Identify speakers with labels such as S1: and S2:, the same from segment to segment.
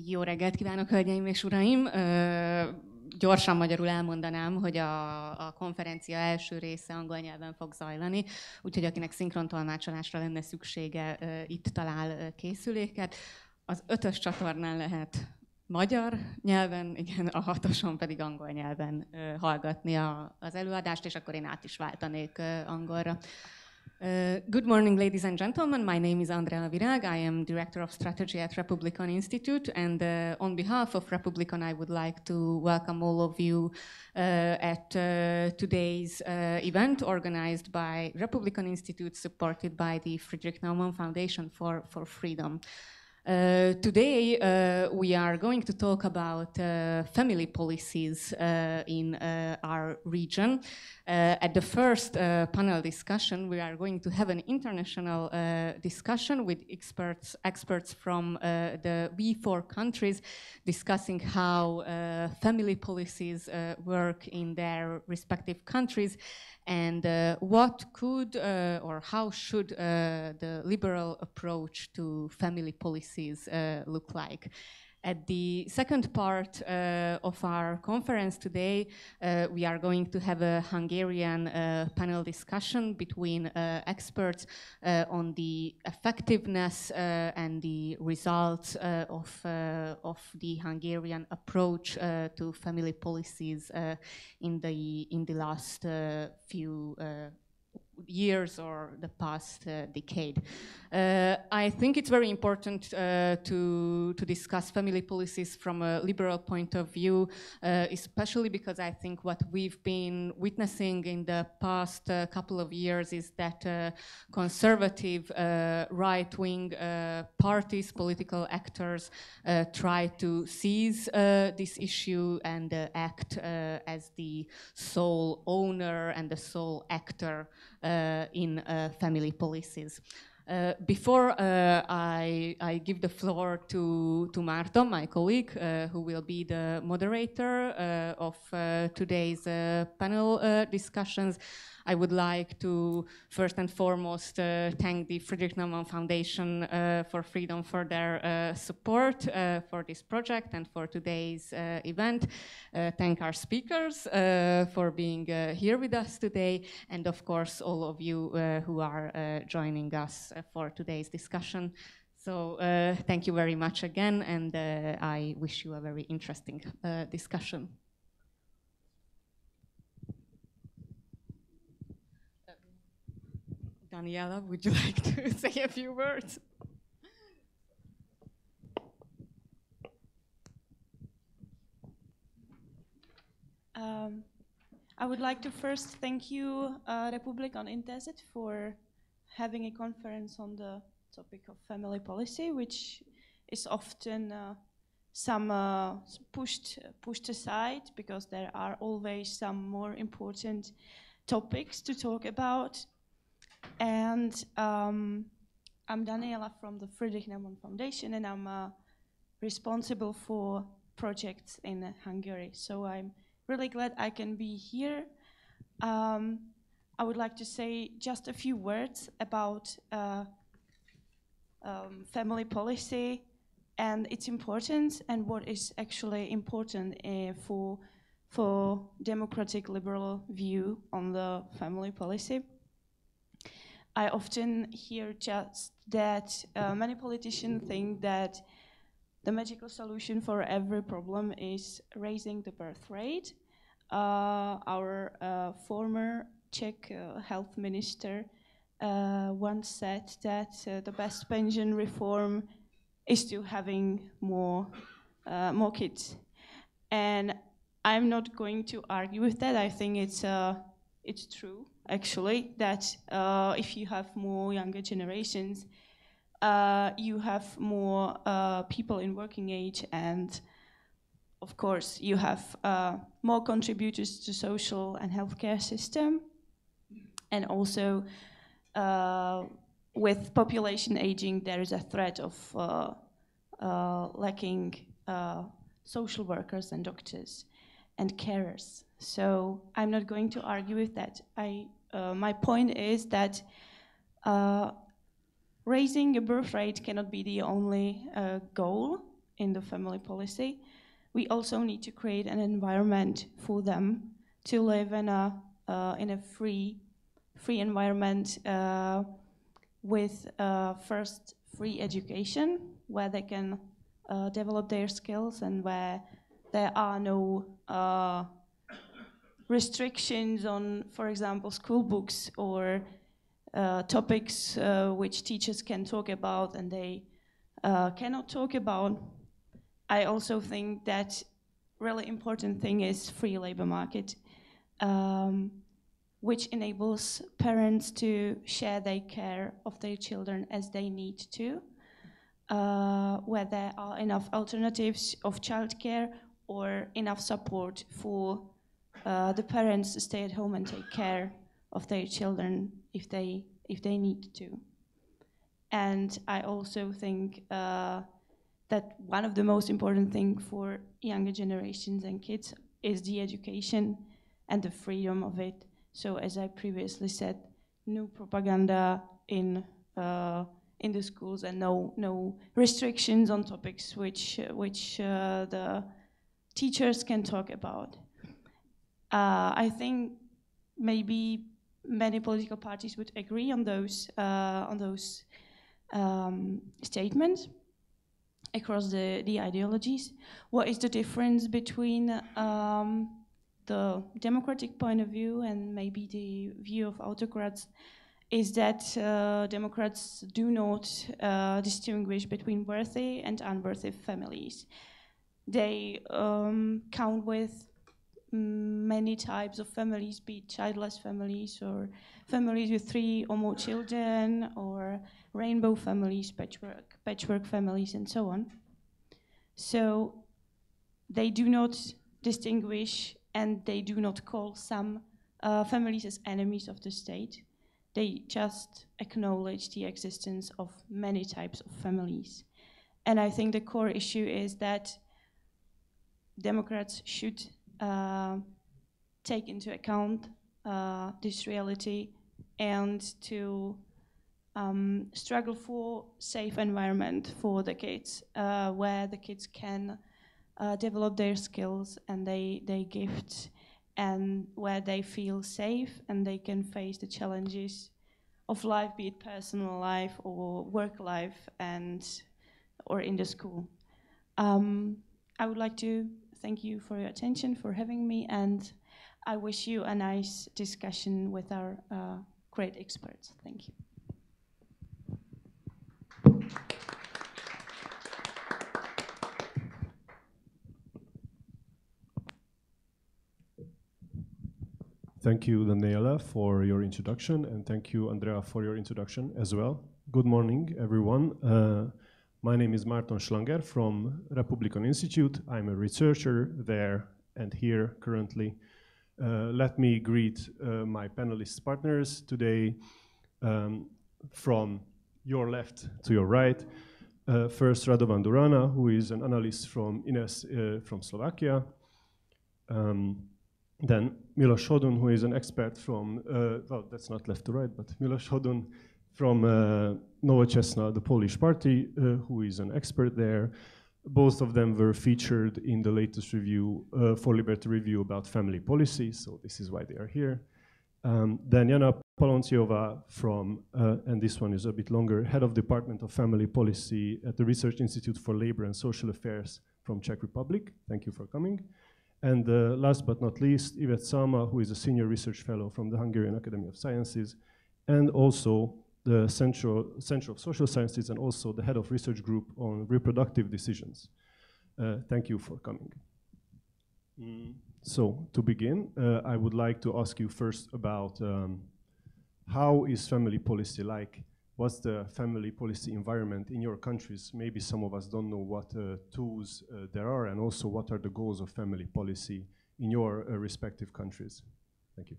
S1: Jó reggelt kívánok, hölgyeim és uraim! Gyorsan magyarul elmondanám, hogy a konferencia első része angol nyelven fog zajlani, úgyhogy akinek szinkrontolmácsolásra lenne szüksége, itt talál készüléket. Az 5-ös csatornán lehet magyar nyelven, igen, a 6-oson pedig angol nyelven hallgatni az előadást, és akkor én át is váltanék angolra. Good morning, ladies and gentlemen. My name is Andrea Virag. I am Director of Strategy at Republikon Institute. And on behalf of Republikon, I would like to welcome all of you at today's event organized by Republikon Institute, supported by the Friedrich Naumann Foundation for Freedom. Today, we are going to talk about family policies in our region. At the first panel discussion, we are going to have an international discussion with experts from the V4 countries discussing how family policies work in their respective countries and what could or how should the liberal approach to family policies look like. At the second part of our conference today, we are going to have a Hungarian panel discussion between experts on the effectiveness and the results of the Hungarian approach to family policies in the last few years or the past decade. I think it's very important to discuss family policies from a liberal point of view, especially because I think what we've been witnessing in the past couple of years is that conservative right-wing parties, political actors try to seize this issue and act as the sole owner and the sole actor in family policies. Before I give the floor to Marta, my colleague, who will be the moderator of today's panel discussions, I would like to first and foremost thank the Friedrich Naumann Foundation for Freedom for their support for this project and for today's event. Thank our speakers for being here with us today, and of course all of you who are joining us for today's discussion. So thank you very much again, and I wish you a very interesting discussion. Daniela, would you like to say a few words?
S2: I would like to first thank you, Republikon Institute, for having a conference on the topic of family policy, which is often pushed aside because there are always some more important topics to talk about. And I'm Daniela from the Friedrich Naumann Foundation, and I'm responsible for projects in Hungary. So I'm really glad I can be here. I would like to say just a few words about family policy and its importance and what is actually important for democratic liberal view on the family policy. I often hear just that many politicians think that the magical solution for every problem is raising the birth rate. Our former Czech health minister once said that the best pension reform is to having more kids. And I'm not going to argue with that. I think it's true, actually, that if you have more younger generations, you have more people in working age, and of course you have more contributors to social and healthcare system. And also with population aging, there is a threat of lacking social workers and doctors and carers. So I'm not going to argue with that. My point is that Raising a birth rate cannot be the only goal in the family policy. We also need to create an environment for them to live in a free environment with first free education, where they can develop their skills and where there are no restrictions on, for example, school books or topics which teachers can talk about and they cannot talk about. I also think that really important thing is free labor market, which enables parents to share their care of their children as they need to, where there are enough alternatives of childcare or enough support for the parents to stay at home and take care of their children if they need to. And I also think that one of the most important things for younger generations and kids is the education and the freedom of it. So as I previously said, no propaganda in the schools and no restrictions on topics which the teachers can talk about. I think maybe many political parties would agree on those statements across the ideologies. What is the difference between the democratic point of view and maybe the view of autocrats is that Democrats do not distinguish between worthy and unworthy families. They count with many types of families, be it childless families or families with 3 or more children, or rainbow families, patchwork families, and so on. So they do not distinguish and they do not call some families as enemies of the state. They just acknowledge the existence of many types of families. And I think the core issue is that Democrats should take into account this reality and to struggle for safe environment for the kids, where the kids can develop their skills and their gifts, and where they feel safe and they can face the challenges of life, be it personal life or work life or in the school. I would like to thank you for your attention, for having me, and I wish you a nice discussion with our great experts. Thank you.
S3: Thank you, Daniela, for your introduction, and thank you, Andrea, for your introduction as well. Good morning, everyone. My name is Marton Schlanger from Republikon Institute. I'm a researcher there and here currently. Let me greet my panelist partners today from your left to your right. First, Radovan Durana, who is an analyst from INESS from Slovakia. Then Milosz Hodun, who is an expert from, well, that's not left to right, but Milosz Hodun from Nowoczesna, the Polish party, who is an expert there. Both of them were featured in the latest review, For Liberty review about family policy, so this is why they are here. Then Jana Paloncyová from, and this one is a bit longer, Head of Department of Family Policy at the Research Institute for Labor and Social Affairs from Czech Republic. Thank you for coming. And last but not least, Ivett Szalma, who is a senior research fellow from the Hungarian Academy of Sciences, and also the Center of Social Sciences, and also the head of research group on reproductive decisions. Thank you for coming. So to begin, I would like to ask you first about how is family policy like? What's the family policy environment in your countries? Maybe some of us don't know what tools there are, and also what are the goals of family policy in your respective countries? Thank you.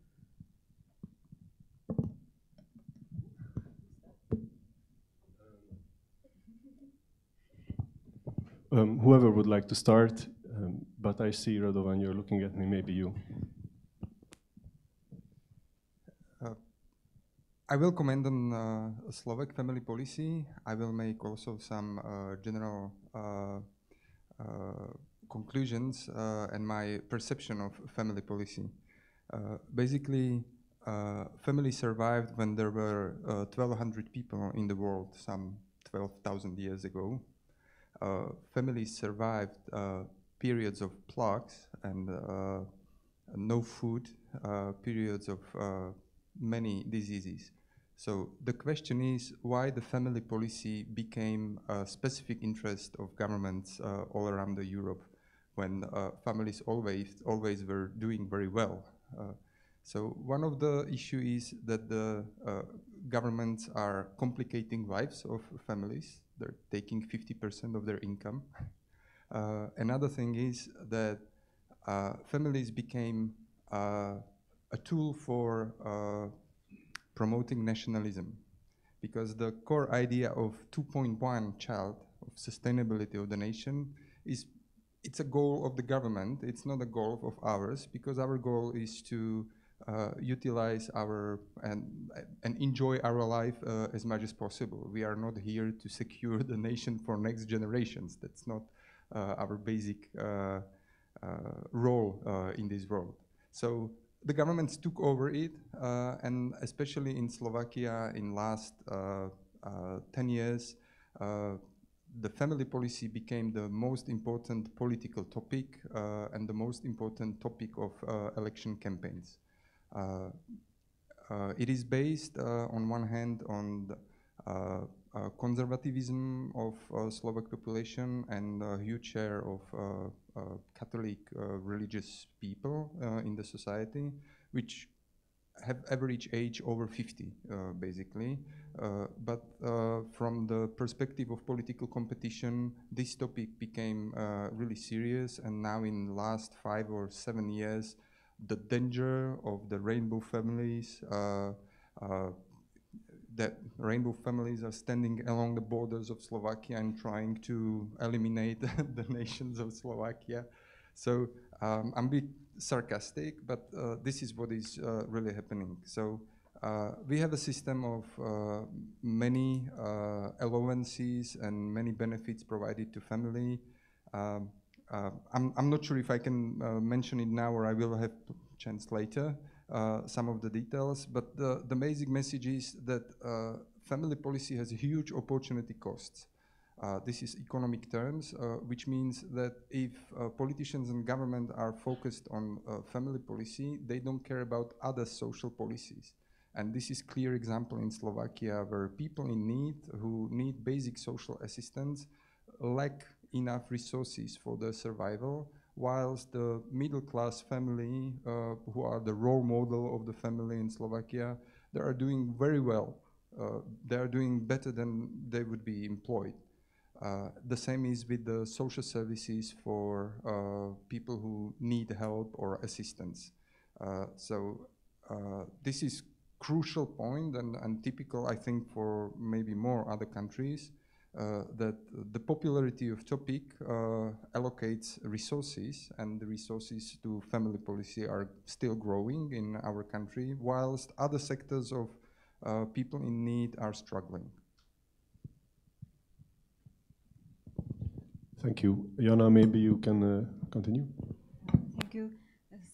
S3: Whoever would like to start, but I see, Radovan, you're looking at me, maybe you.
S4: I will comment on Slovak family policy. I will make also some general conclusions and my perception of family policy. Basically, family survived when there were 1,200 people in the world, some 12,000 years ago. Families survived periods of plagues and no food, periods of many diseases. So the question is why the family policy became a specific interest of governments all around Europe when families always were doing very well. So one of the issues is that the governments are complicating lives of families. They're taking 50% of their income. Another thing is that families became a tool for promoting nationalism, because the core idea of 2.1 child, of sustainability of the nation, it's a goal of the government. It's not a goal of ours, because our goal is to utilize our and enjoy our life as much as possible. We are not here to secure the nation for next generations. That's not our basic role in this world. So the governments took over it, and especially in Slovakia in last 10 years, the family policy became the most important political topic and the most important topic of election campaigns. It is based on one hand on the conservatism of Slovak population and a huge share of Catholic religious people in the society, which have average age over 50, basically. But from the perspective of political competition, this topic became really serious, and now in the last 5 or 7 years, the danger of the rainbow families, that rainbow families are standing along the borders of Slovakia and trying to eliminate the nations of Slovakia. So I'm a bit sarcastic, but this is what is really happening. So we have a system of many allowances and many benefits provided to family. I'm not sure if I can mention it now, or I will have chance later, some of the details, but the basic message is that family policy has huge opportunity costs. This is economic terms, which means that if politicians and government are focused on family policy, they don't care about other social policies. And this is clear example in Slovakia, where people in need, who need basic social assistance, lack enough resources for their survival, whilst the middle-class family, who are the role model of the family in Slovakia, they are doing very well. They are doing better than they would be employed. The same is with the social services for people who need help or assistance. So this is crucial point and typical, I think, for maybe more other countries, that the popularity of topic allocates resources, and the resources to family policy are still growing in our country, whilst other sectors of people in need are struggling.
S3: Thank you. Jana, maybe you can continue.
S5: Thank you.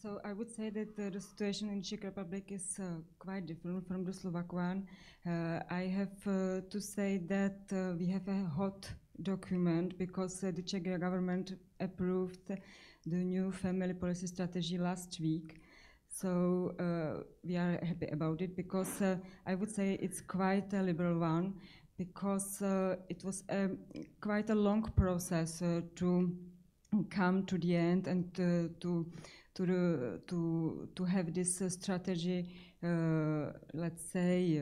S5: So I would say that the situation in Czech Republic is quite different from the Slovak one. I have to say that we have a hot document because the Czech government approved the new family policy strategy last week. So we are happy about it because I would say it's quite a liberal one, because it was quite a long process to come to the end and to have this strategy, let's say,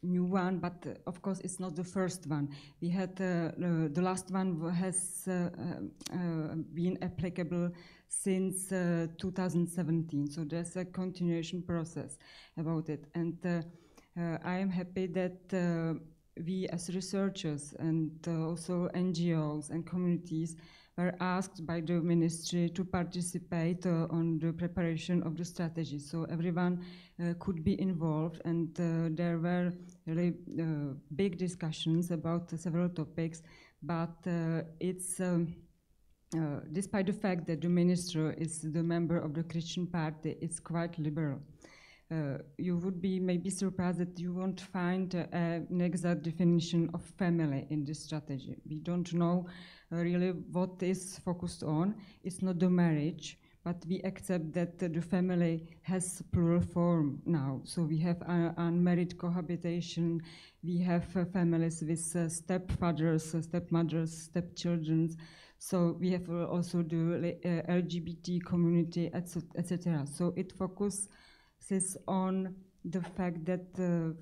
S5: new one, but of course it's not the first one. We had the last one has been applicable since 2017, so there's a continuation process about it. And I am happy that we as researchers and also NGOs and communities were asked by the ministry to participate on the preparation of the strategy. So everyone could be involved, and there were really big discussions about several topics, but it's despite the fact that the minister is the member of the Christian party, it's quite liberal. You would be maybe surprised that you won't find an exact definition of family in this strategy. We don't know really what is focused on. It's not the marriage, but we accept that the family has plural form now. So we have unmarried cohabitation, we have families with stepfathers, stepmothers, stepchildren. So we have also the LGBT community, etc. So it focuses on the fact that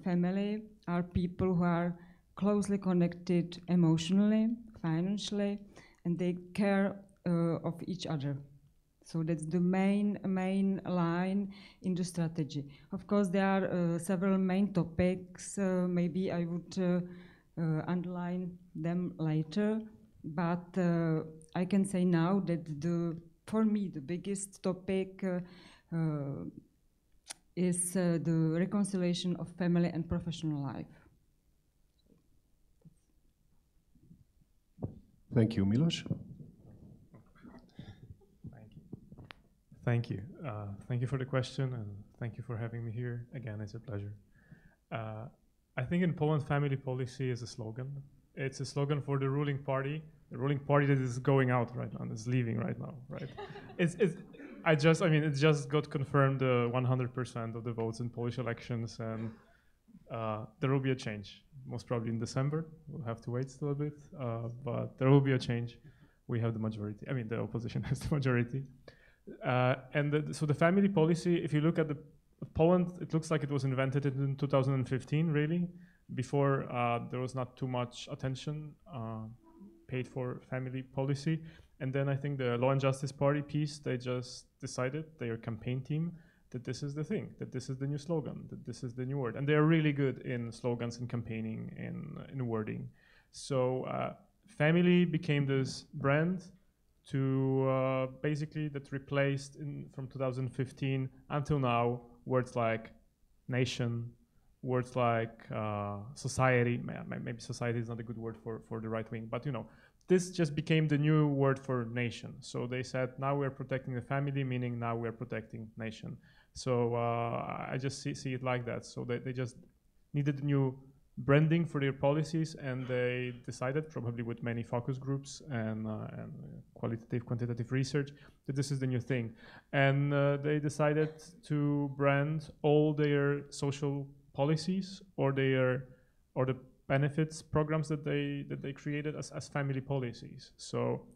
S5: family are people who are closely connected emotionally, financially, and they care of each other. So that's the main line in the strategy. Of course, there are several main topics. Maybe I would underline them later, but I can say now that for me the biggest topic is the reconciliation of family and professional life.
S3: Thank you, Milosz.
S6: Thank you. Thank you for the question, and thank you for having me here. Again, it's a pleasure. I think in Poland, family policy is a slogan. It's a slogan for the ruling party that is going out right now, is leaving right now, right? It just got confirmed 100% of the votes in Polish elections, and there will be a change, most probably in December. We'll have to wait still a bit, but there will be a change. We have the majority. I mean, the opposition has the majority. So the family policy, if you look at Poland, it looks like it was invented in 2015, really. Before, there was not too much attention paid for family policy. And then I think the Law and Justice Party, PiS, they just decided, their campaign team, that this is the thing, that this is the new slogan, that this is the new word. And they're really good in slogans and campaigning, in wording. So family became this brand to basically that replaced from 2015 until now words like nation, words like society. Maybe society is not a good word for the right wing, but this just became the new word for nation. So they said, now we're protecting the family, meaning now we're protecting nation. So I just see it like that. So they just needed new branding for their policies, and they decided, probably with many focus groups and qualitative, quantitative research, that this is the new thing. And they decided to brand all their social policies or the benefits programs that they created as family policies. So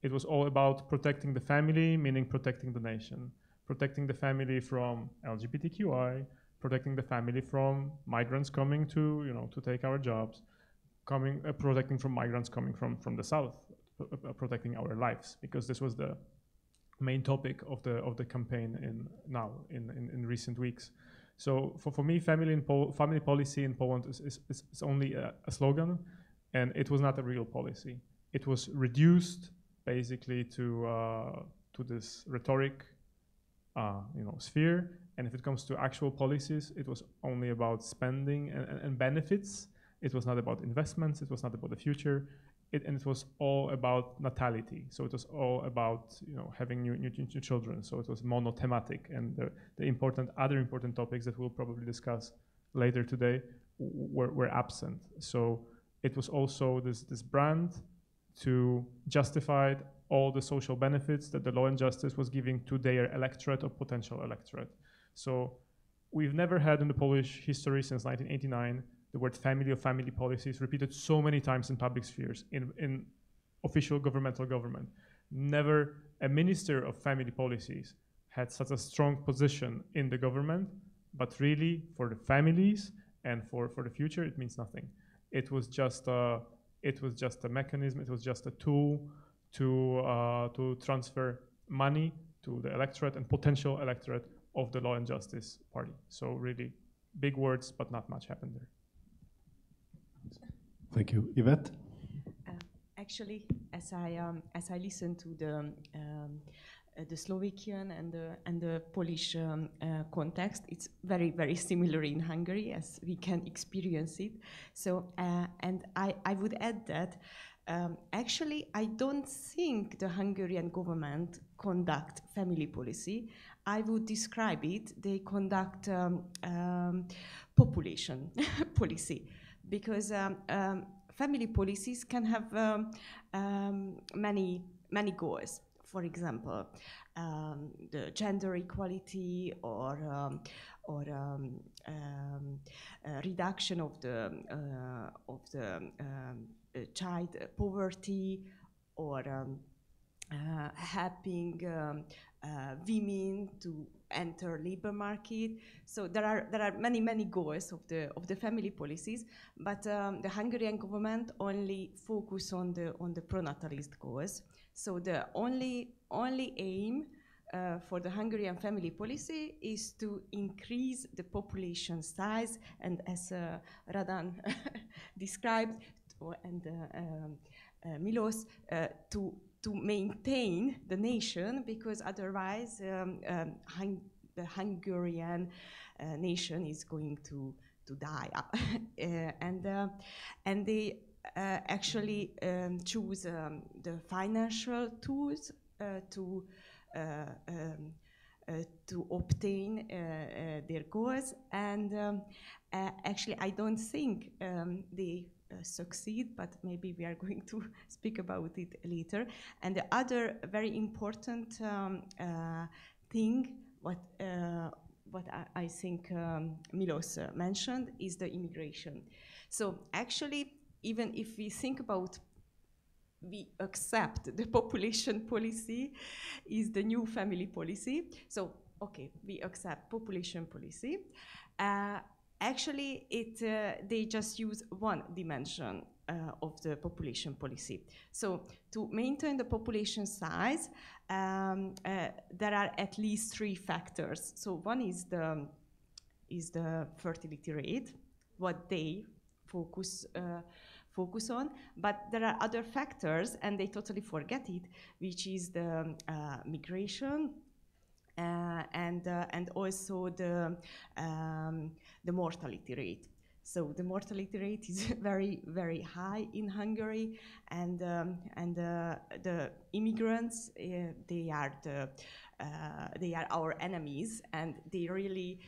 S6: it was all about protecting the family, meaning protecting the nation, protecting the family from LGBTQI, protecting the family from migrants coming to take our jobs, protecting from migrants coming from the south, protecting our lives, because this was the main topic of the campaign in recent weeks. So for me, family policy in Poland is only a slogan, and it was not a real policy. It was reduced basically to this rhetoric, sphere. And if it comes to actual policies, it was only about spending and benefits. It was not about investments. It was not about the future. And it was all about natality. So it was all about having new children. So it was monothematic, and the other important topics that we'll probably discuss later today were absent. So it was also this brand to justify all the social benefits that the Law and Justice was giving to their electorate or potential electorate. So we've never had in the Polish history since 1989 the word family or family policies repeated so many times in public spheres, in official governmental government. Never a minister of family policies had such a strong position in the government, but really for the families and for the future, it means nothing. It was just a mechanism, it was just a tool to transfer money to the electorate and potential electorate of the Law and Justice Party. So really big words, but not much happened there.
S3: Thank you. Ivett?
S7: Actually, as I listen to the Slovakian and the Polish context, it's very, very similar in Hungary, as we can experience it. So, and I would add that actually I don't think the Hungarian government conduct family policy. I would describe it, they conduct population policy, because family policies can have many goals. For example, the gender equality or reduction of the child poverty, or helping women to enter labor market. So there are many goals of the family policies, but the Hungarian government only focus on the pronatalist goals. So the only aim for the Hungarian family policy is to increase the population size, and as Radan described, and Milosz, to maintain the nation, because otherwise the Hungarian nation is going to die. And they actually choose the financial tools to obtain their goals, and actually I don't think they succeed, but maybe we are going to speak about it later. And the other very important thing, what I think Milosz mentioned, is the immigration. So actually, even if we think about, we accept the population policy is the new family policy. So, okay, we accept population policy. Actually, they just use one dimension of the population policy. So to maintain the population size, there are at least 3 factors. So one is the fertility rate, what they focus on, but there are other factors, and they totally forget it, which is the migration, and also the mortality rate. So the mortality rate is very, very high in Hungary, and the immigrants, they are our enemies, and they really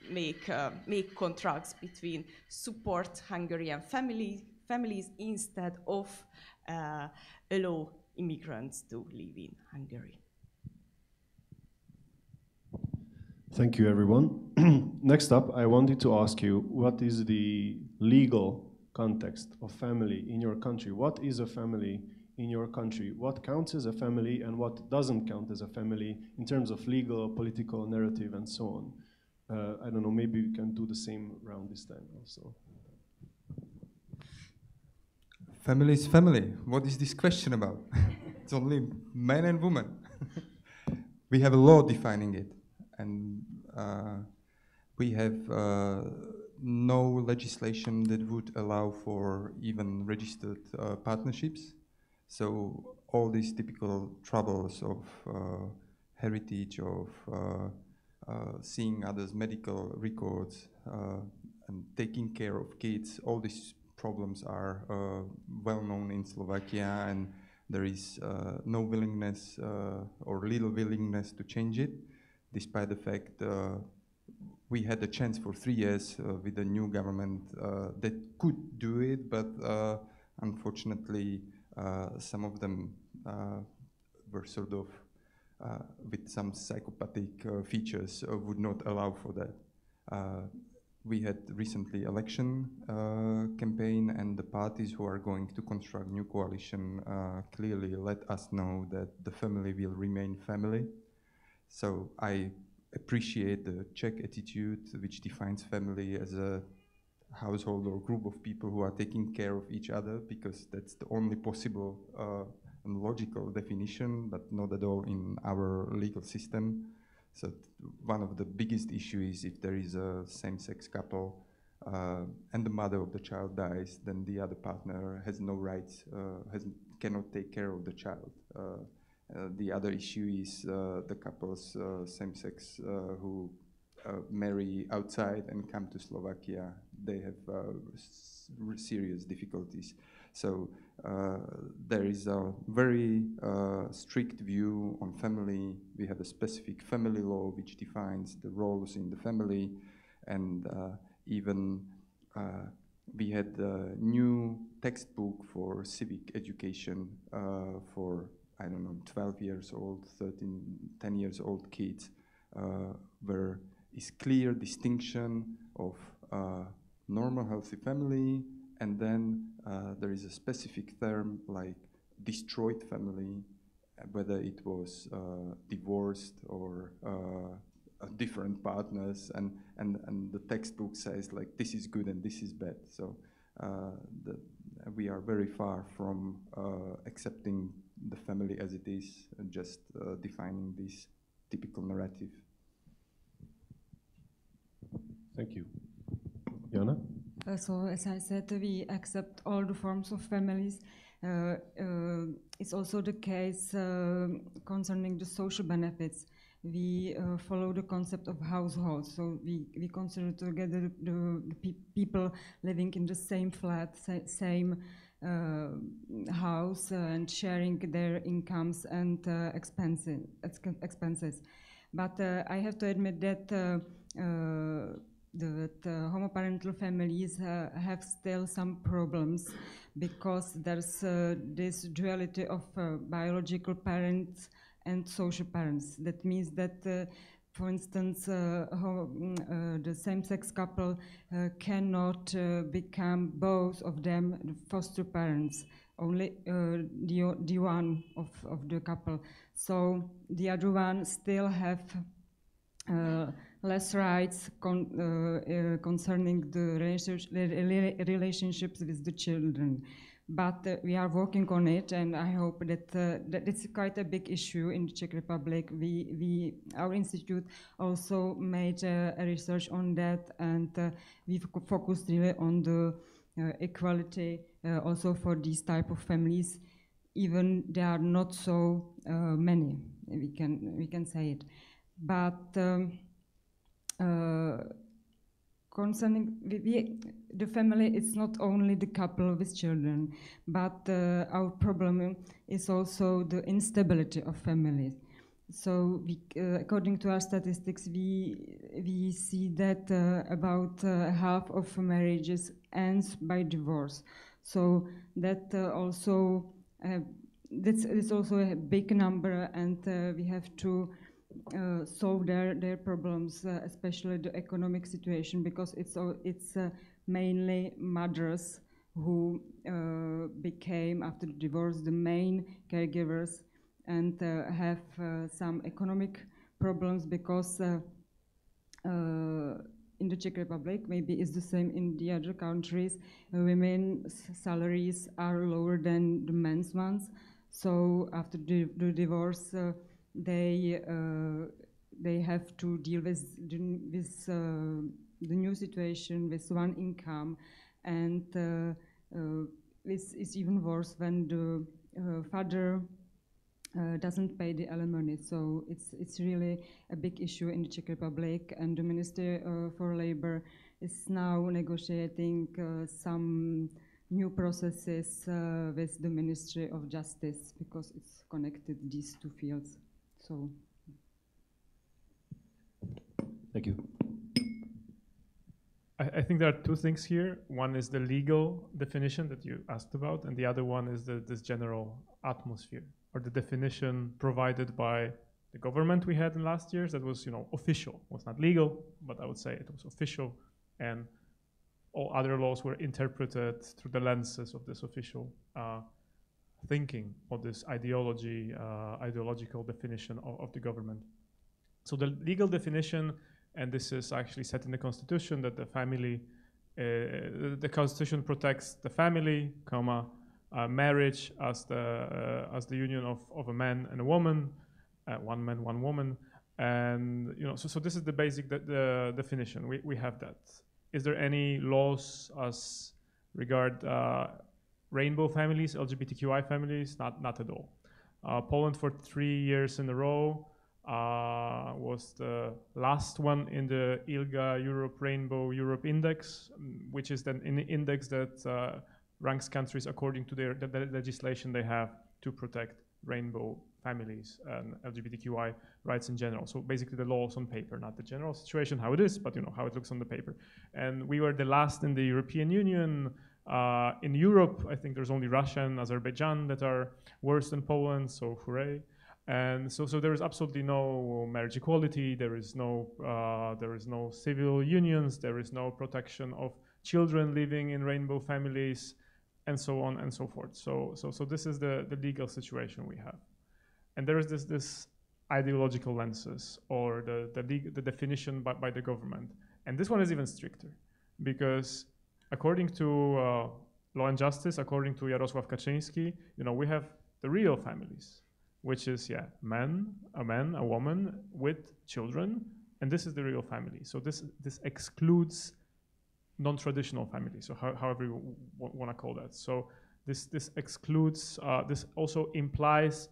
S7: make contracts between support Hungarian families instead of allow immigrants to live in Hungary.
S3: Thank you, everyone. Next up, I wanted to ask you, what is the legal context of family in your country? What is a family in your country? What counts as a family and what doesn't count as a family in terms of legal, political narrative, and so on? I don't know, maybe we can do the same round this time also.
S4: Family is family. What is this question about? It's only man and woman. We have a law defining it, and we have no legislation that would allow for even registered partnerships. So all these typical troubles of heritage, of seeing others' medical records and taking care of kids, all these problems are well known in Slovakia, and there is no willingness or little willingness to change it, despite the fact we had a chance for 3 years with the new government that could do it, but unfortunately some of them were sort of with some psychopathic features would not allow for that. We had recently election campaign, and the parties who are going to construct new coalition clearly let us know that the family will remain family. So I appreciate the Czech attitude, which defines family as a household or group of people who are taking care of each other, because that's the only possible and logical definition, but not at all in our legal system. So one of the biggest issues is if there is a same-sex couple, and the mother of the child dies, then the other partner has no rights, cannot take care of the child. The other issue is the couples, same-sex, who marry outside and come to Slovakia. They have serious difficulties. So there is a very strict view on family. We have a specific family law which defines the roles in the family, and even we had a new textbook for civic education for, I don't know, 12 years old, 10 years old kids, where is clear distinction of normal healthy family, and then there is a specific term like destroyed family, whether it was divorced or different partners, and the textbook says like this is good and this is bad. So we are very far from accepting the family as it is, and just defining this typical narrative.
S3: Thank you. Jana?
S5: So as I said, we accept all the forms of families. It's also the case concerning the social benefits. We follow the concept of households. So we consider together the people living in the same flat, same house, and sharing their incomes and expenses. But I have to admit that homoparental families have still some problems, because there's this duality of biological parents and social parents. That means that, for instance, the same-sex couple cannot become both of them the foster parents, only the one of the couple. So the other one still have less rights concerning the relationships with the children. But we are working on it, and I hope that, that it's quite a big issue in the Czech Republic. Our institute also made a research on that, and we focused really on the equality also for these type of families, even there are not so many, we can say it. But concerning the family, it's not only the couple with children, but our problem is also the instability of families. So according to our statistics, we see that about half of marriages ends by divorce. So that also that's also a big number, and we have to solve their problems, especially the economic situation, because it's mainly mothers who became, after the divorce, the main caregivers, and have some economic problems, because in the Czech Republic, maybe it's the same in the other countries, women's salaries are lower than the men's ones. So after the divorce, they have to deal with the new situation with one income, and it's even worse when the father doesn't pay the alimony. So it's really a big issue in the Czech Republic, and the Ministry for Labor is now negotiating some new processes with the Ministry of Justice, because it's connected, these two fields. So,
S3: thank you.
S6: I think there are two things here. One is the legal definition that you asked about, and the other one is this general atmosphere, or the definition provided by the government we had in last years that was, official. It was not legal, but I would say it was official, and all other laws were interpreted through the lenses of this official thinking, or this ideological definition of the government. So the legal definition, and this is actually set in the Constitution, that the family, the Constitution protects the family, marriage as the union of a man and a woman, one man, one woman, and so this is the basic the definition. We have that. is there any laws as regard rainbow families, LGBTQI families? Not at all. Poland for 3 years in a row was the last one in the ILGA Europe Rainbow Europe Index, which is then an index that ranks countries according to the legislation they have to protect rainbow families and LGBTQI rights in general. So basically the laws on paper, not the general situation, how it is, but how it looks on the paper. And we were the last in the European Union. In Europe, I think there's only Russia and Azerbaijan that are worse than Poland, so hooray. And so there is absolutely no marriage equality, there is no civil unions, there is no protection of children living in rainbow families, and so on and so forth. So this is the legal situation we have. And there is this ideological lenses, or the definition by the government. And this one is even stricter, because according to Law and Justice, according to Jarosław Kaczyński, we have the real families, which is, a man, a woman with children, and this is the real family. So this excludes non-traditional families, so however you want to call that. So this excludes, this also implies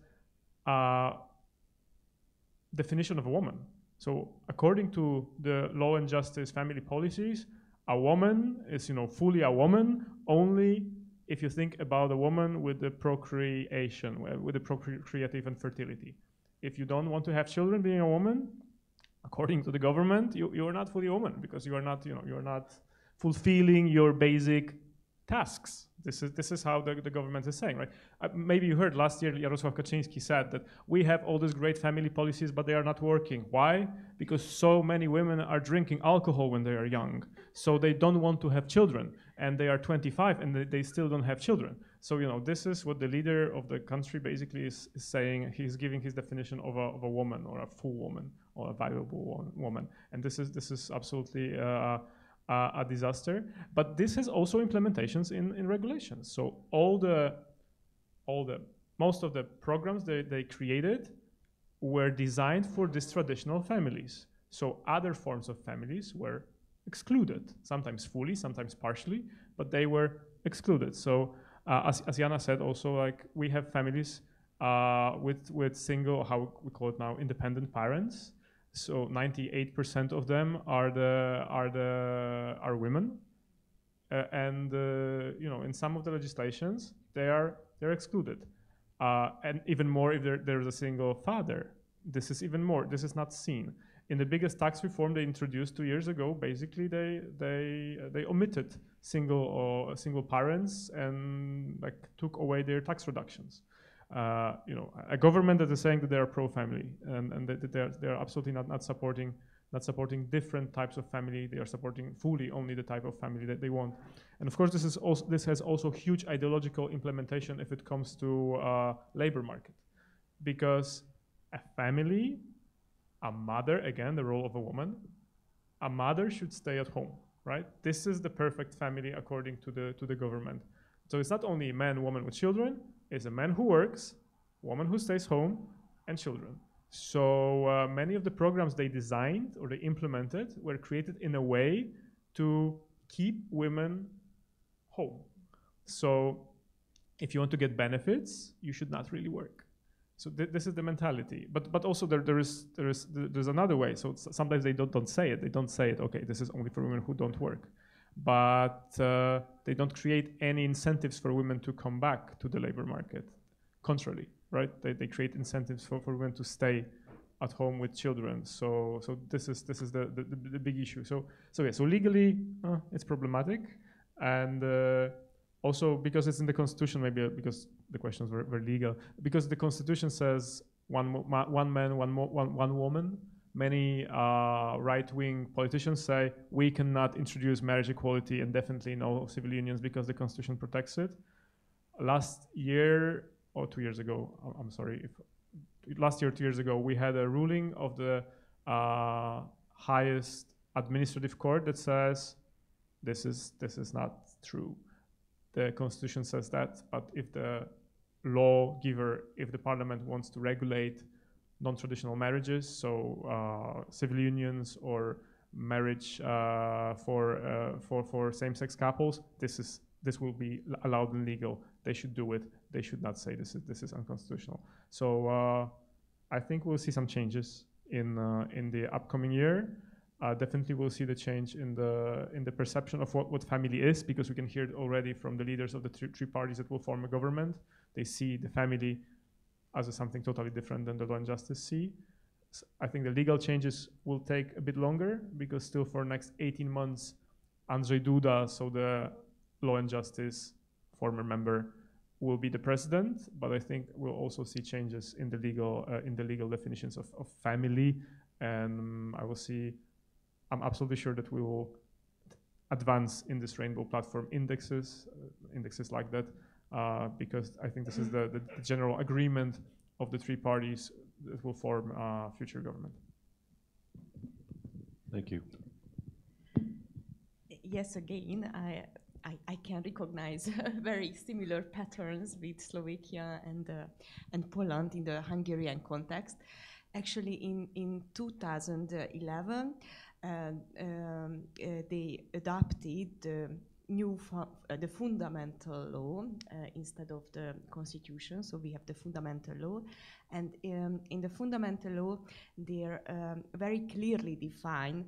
S6: definition of a woman. So according to the Law and Justice family policies, a woman is, fully a woman only if you think about a woman with the procreation, with the procreative and fertility. If you don't want to have children being a woman, according to the government, you are not fully a woman, because you are not, you are not fulfilling your basic tasks. This is how the government is saying, right? Maybe you heard last year Jarosław Kaczyński said that we have all these great family policies, but they are not working. Why? Because so many women are drinking alcohol when they are young, so they don't want to have children, and they are 25 and they still don't have children. So this is what the leader of the country basically is saying. He's giving his definition of a woman, or a full woman, or a valuable woman, and this is absolutely a disaster. But this has also implementations in regulations. So most of the programs they created were designed for these traditional families. So other forms of families were excluded, sometimes fully, sometimes partially, but they were excluded. So as Jana said, also, like, we have families with single, how we call it now, independent parents. So 98% of them are women, and in some of the legislations they're excluded, and even more if there's a single father. This is even more. This is not seen in the biggest tax reform they introduced 2 years ago. Basically, they omitted single parents and took away their tax reductions. A government that is saying that they are pro-family, and that they are absolutely not supporting different types of family. They are supporting fully only the type of family that they want. And of course, this has also huge ideological implementation if it comes to labor market, because a family, a mother, again, the role of a woman, a mother should stay at home, right? This is the perfect family according to the government. So it's not only a man, woman with children. It's a man who works, woman who stays home, and children. So many of the programs they designed or they implemented were created in a way to keep women home. So if you want to get benefits, you should not really work. So this is the mentality. But also there's another way. So sometimes they don't say it. They don't say it. Okay, this is only for women who don't work. But they don't create any incentives for women to come back to the labor market. Contrarily, right? They create incentives for women to stay at home with children. So this is the big issue. So legally it's problematic, and also because it's in the Constitution, maybe because the questions were legal, because the Constitution says one man, one woman. Many right-wing politicians say we cannot introduce marriage equality and definitely no civil unions because the Constitution protects it. Last year, or 2 years ago, I'm sorry, last year or 2 years ago, we had a ruling of the highest administrative court that says this is not true. The Constitution says that, but if the lawgiver, if the parliament wants to regulate non-traditional marriages, so civil unions or marriage for same-sex couples, this will be allowed and legal. They should do it. They should not say this is unconstitutional. So I think we'll see some changes in the upcoming year. Definitely we'll see the change in the perception of what family is, because we can hear it already from the leaders of the three parties that will form a government. They see the family as something totally different than the Law and Justice see. So I think the legal changes will take a bit longer, because still for next 18 months, Andrzej Duda, so the Law and Justice former member, will be the president. But I think we'll also see changes in the legal definitions of family, and I'm absolutely sure that we will advance in this rainbow platform indexes like that, because I think this is the general agreement of the three parties that will form a future government.
S3: Thank you.
S7: Yes, again, I can recognize very similar patterns with Slovakia and Poland in the Hungarian context. Actually, in 2011, they adopted the the fundamental law instead of the constitution. So we have the fundamental law, and in the fundamental law, they very clearly define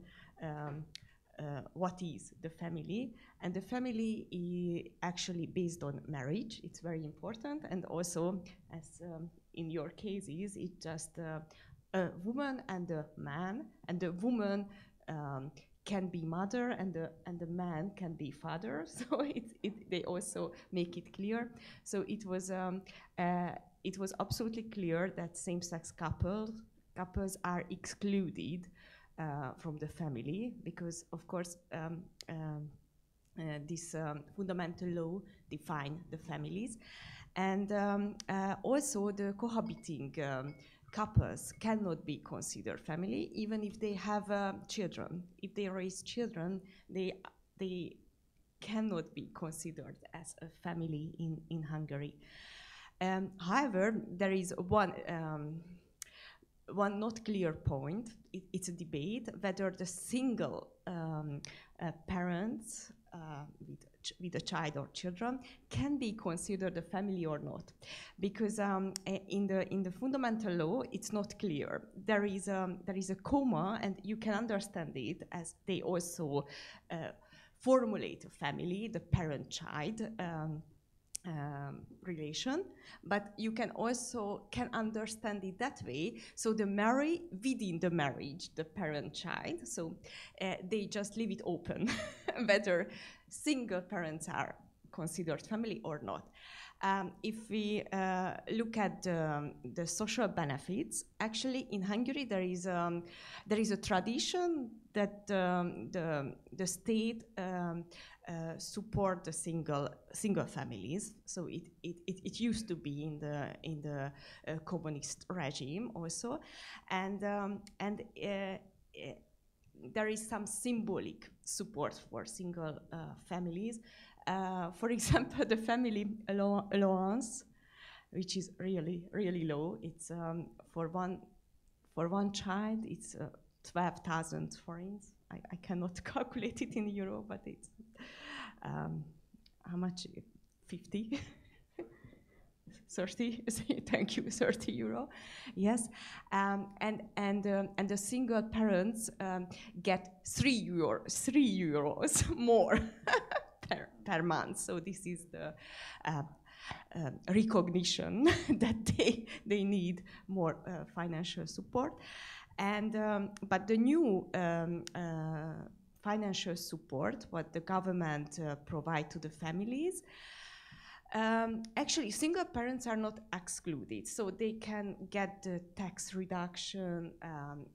S7: what is the family, and the family is actually based on marriage. It's very important, and also, as in your cases, it's just a woman and a man, and the woman can be mother, and the man can be father. So they also make it clear. So it was absolutely clear that same-sex couples are excluded from the family, because of course this fundamental law define the families, and also the cohabiting couples cannot be considered family, even if they have children. If they raise children, they cannot be considered as a family in Hungary. However, there is one not clear point. It's a debate whether the single parents with a child or children can be considered a family or not, because in the fundamental law it's not clear. There is a comma, and you can understand it as they also formulate a family, the parent-child relation, but you can also understand it that way. So the marry within the marriage, the parent-child. So they just leave it open whether single parents are considered family or not. If we look at the social benefits, actually in Hungary there is a tradition that the state support the single families. So it used to be in the communist regime also, and there is some symbolic support for single families. For example, the family allowance, which is really low. It's for one child, it's 12,000 forints. I cannot calculate it in euro, but it's how much? 50? 30? Thank you, 30 euro. Yes, and the single parents get 3 euros more per month. So this is the recognition that they need more financial support. And but the new financial support what the government provide to the families, actually single parents are not excluded, so they can get the tax reduction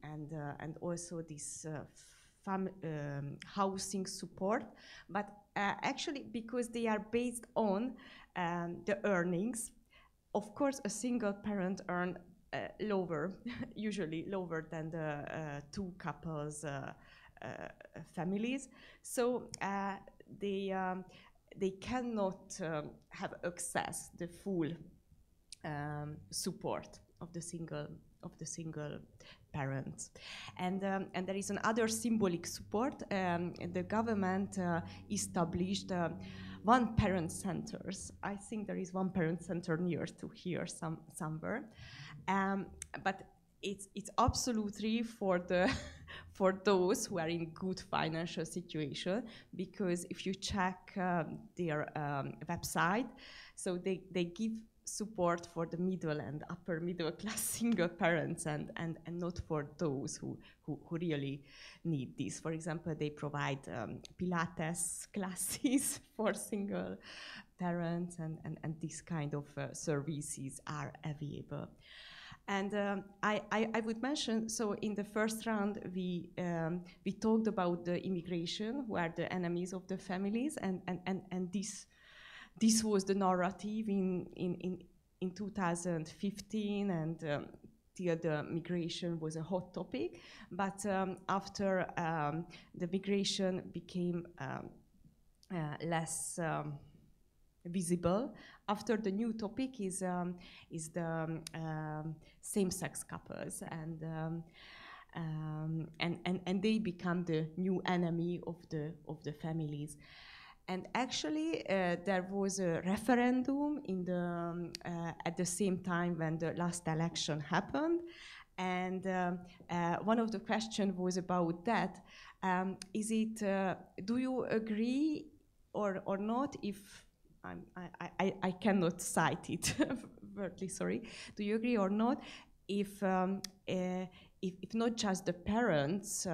S7: and also this housing support, but actually because they are based on the earnings. Of course, a single parent earn usually lower than the two couples families, so they cannot have access the full support of the single parents. And there is another symbolic support. The government established one parent centers. I think there is one parent center near to here somewhere. But it's absolutely for those who are in good financial situation, because if you check their website, so they give support for the middle and upper middle class single parents and not for those who really need this. For example, they provide Pilates classes for single parents and this kind of services are available. And I would mention, so in the first round, we talked about the immigration, who are the enemies of the families, and this was the narrative in 2015, and till the migration was a hot topic. But after the migration became less visible, after the new topic is the same-sex couples, and they become the new enemy of the families. And actually, there was a referendum at the same time when the last election happened, and one of the questions was about that. Is it? Do you agree or not? If I cannot cite it, verbally, sorry. Do you agree or not? If not just the parents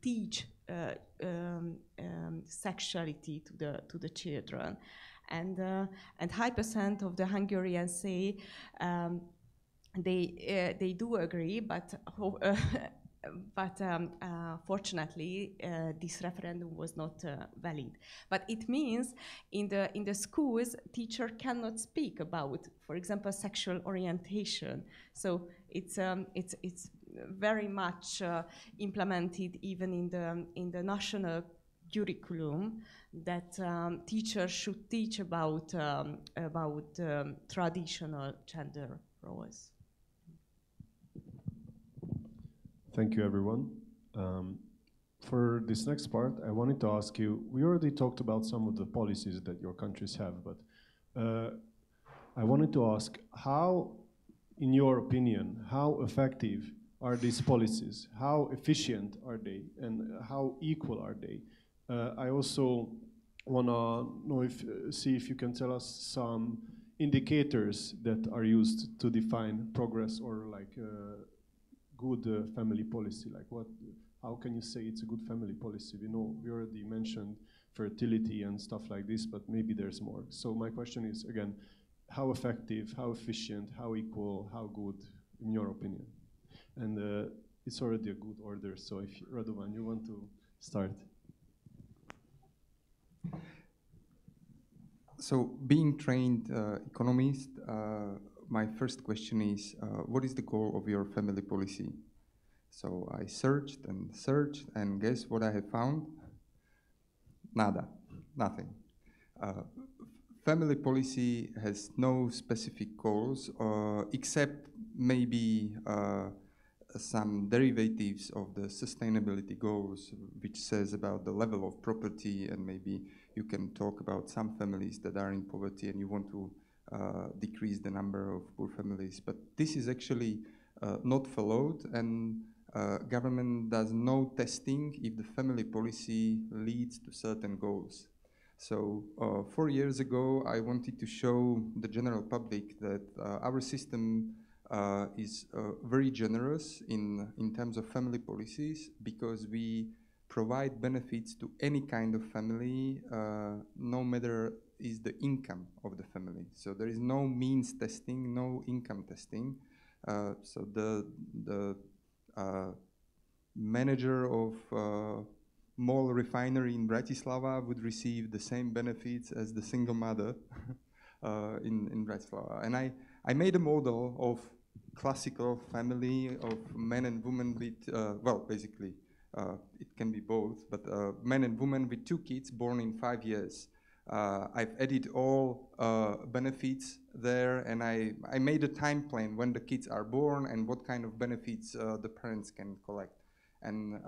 S7: teach sexuality to the children, and high percent of the Hungarians say they do agree, but fortunately this referendum was not valid. But it means in the schools, teacher cannot speak about, for example, sexual orientation. So it's very much implemented even in the national curriculum, that teachers should teach about traditional gender roles.
S3: Thank you, everyone. For this next part, I wanted to ask you, we already talked about some of the policies that your countries have, but I wanted to ask, how, in your opinion, how effective are these policies? How efficient are they? And how equal are they? I also want to see if you can tell us some indicators that are used to define progress or like good family policy. Like how can you say it's a good family policy? We already mentioned fertility and stuff like this, but maybe there's more. So my question is, again, how effective, how efficient, how equal, how good, in your opinion? And it's already a good order, so if Radovan, you want to start.
S4: So, being trained economist, my first question is, what is the goal of your family policy? So I searched, and guess what I have found? Nada, nothing. Family policy has no specific goals, except maybe some derivatives of the sustainability goals, which says about the level of property, and maybe you can talk about some families that are in poverty and you want to decrease the number of poor families. But this is actually not followed, and government does no testing if the family policy leads to certain goals. So 4 years ago, I wanted to show the general public that our system is very generous in terms of family policies, because we provide benefits to any kind of family, no matter is the income of the family. So there is no means testing, no income testing. So the manager of mall refinery in Bratislava would receive the same benefits as the single mother in Bratislava. And I made a model of classical family of men and women with, well, basically, it can be both, but men and women with 2 kids born in 5 years. I've added all benefits there, and I made a time plan when the kids are born and what kind of benefits the parents can collect. And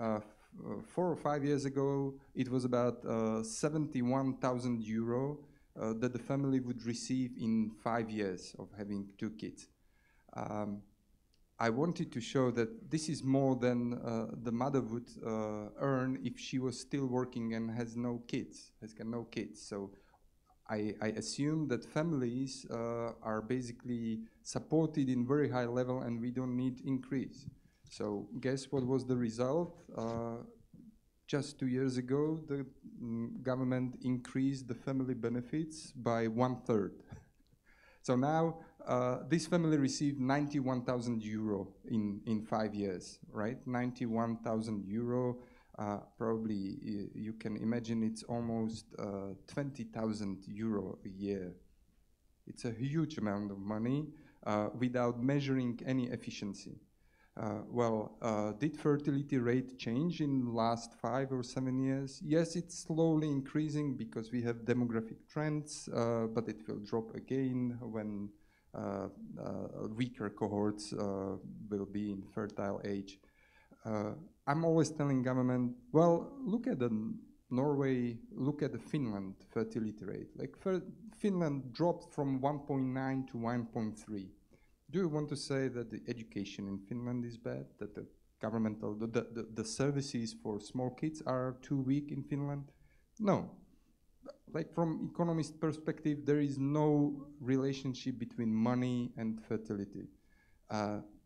S4: 4 or 5 years ago, it was about 71,000 euro that the family would receive in 5 years of having 2 kids. I wanted to show that this is more than the mother would earn if she was still working and has no kids, has got no kids. So I assume that families are basically supported in very high level and we don't need increase. So guess what was the result? Just 2 years ago, the government increased the family benefits by 1/3. So now this family received 91,000 euro in 5 years, right? 91,000 euro. Probably you can imagine it's almost 20,000 euro a year. It's a huge amount of money without measuring any efficiency. Did fertility rate change in the last 5 or 7 years? Yes, it's slowly increasing because we have demographic trends, but it will drop again when weaker cohorts will be in fertile age. I'm always telling government, well, look at Norway, look at the Finland fertility rate. Like Finland dropped from 1.9 to 1.3. Do you want to say that the education in Finland is bad? That the governmental, the services for small kids are too weak in Finland? No. Like from economist perspective, there is no relationship between money and fertility.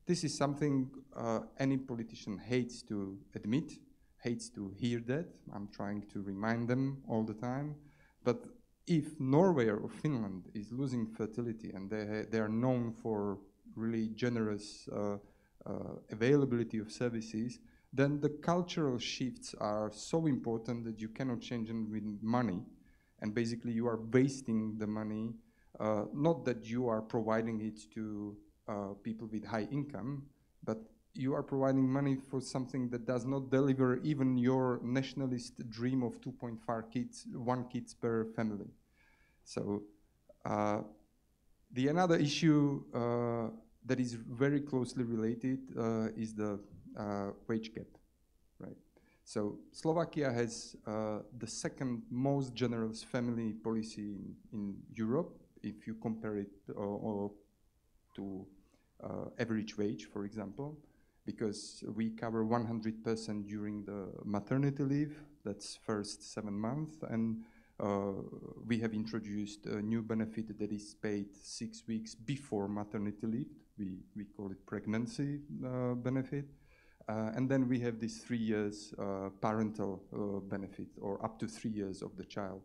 S4: This is something any politician hates to admit, hates to hear that. I'm trying to remind them all the time. But if Norway or Finland is losing fertility and they are known for really generous availability of services, then the cultural shifts are so important that you cannot change them with money. And basically you are wasting the money, not that you are providing it to people with high income, but you are providing money for something that does not deliver even your nationalist dream of 2.5 kids, 1 kids per family. So the another issue that is very closely related is the wage gap, right? So Slovakia has the second most generous family policy in Europe, if you compare it to average wage, for example, because we cover 100% during the maternity leave, that's first 7 months, and we have introduced a new benefit that is paid 6 weeks before maternity leave. We call it pregnancy benefit. And then we have this 3 years parental benefit, or up to 3 years of the child.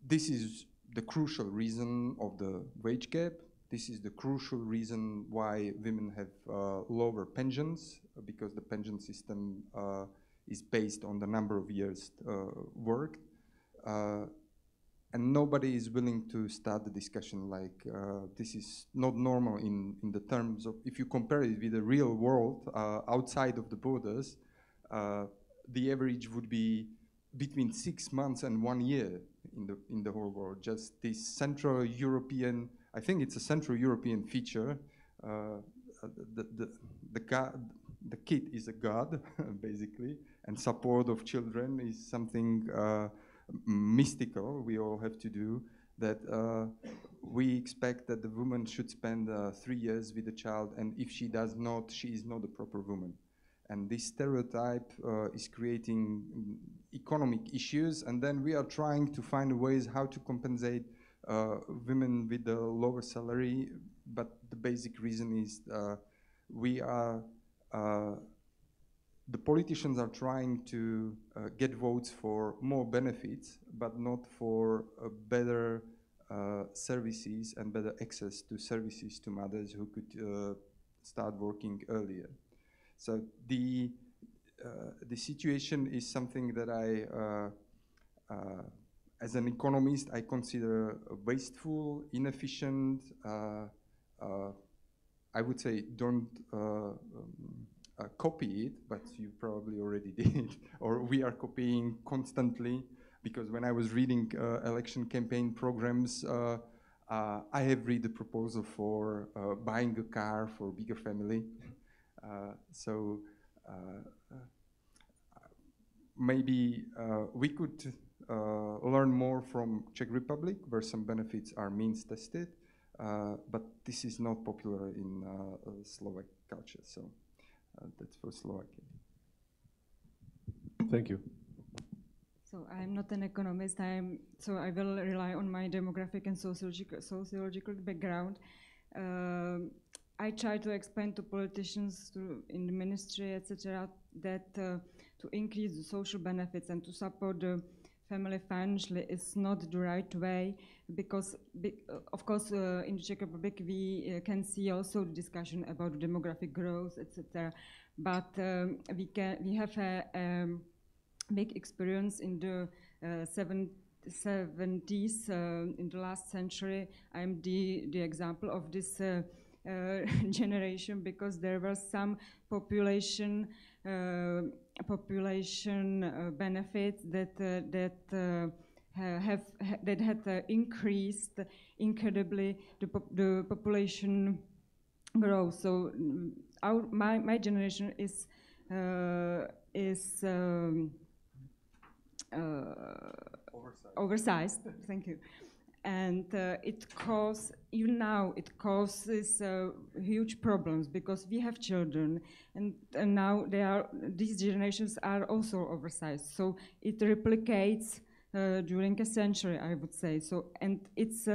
S4: This is the crucial reason of the wage gap. This is the crucial reason why women have lower pensions, because the pension system is based on the number of years worked. And nobody is willing to start the discussion like this is not normal in the terms of, if you compare it with the real world outside of the borders, the average would be between 6 months and 1 year in the whole world. Just this Central European, I think it's a Central European feature. The kid is a god, basically, and support of children is something mystical we all have to do, that we expect that the woman should spend 3 years with the child, and if she does not, she is not a proper woman. And this stereotype is creating economic issues, and then we are trying to find ways how to compensate women with the lower salary, but the basic reason is the politicians are trying to get votes for more benefits, but not for better services and better access to services to mothers who could start working earlier. So the situation is something that as an economist, I consider wasteful, inefficient. I would say don't copy it, but you probably already did, or we are copying constantly. because when I was reading election campaign programs, I have read the proposal for buying a car for a bigger family. Maybe we could learn more from Czech Republic, where some benefits are means tested, but this is not popular in Slovak culture. So that's for Slovakia.
S3: Thank you.
S5: So I'm not an economist. So I will rely on my demographic and sociological background. I try to explain to politicians in the ministry, etc., that to increase the social benefits and to support the family financially is not the right way, because of course in the Czech Republic we can see also the discussion about demographic growth, etc. But we have a big experience in the 70s, in the last century. I'm the example of this generation, because there was some population benefits that had increased incredibly the population growth. So my generation is oversized. Thank you. And even now it causes huge problems, because we have children, and now these generations are also oversized. So it replicates during a century, I would say. So, and it's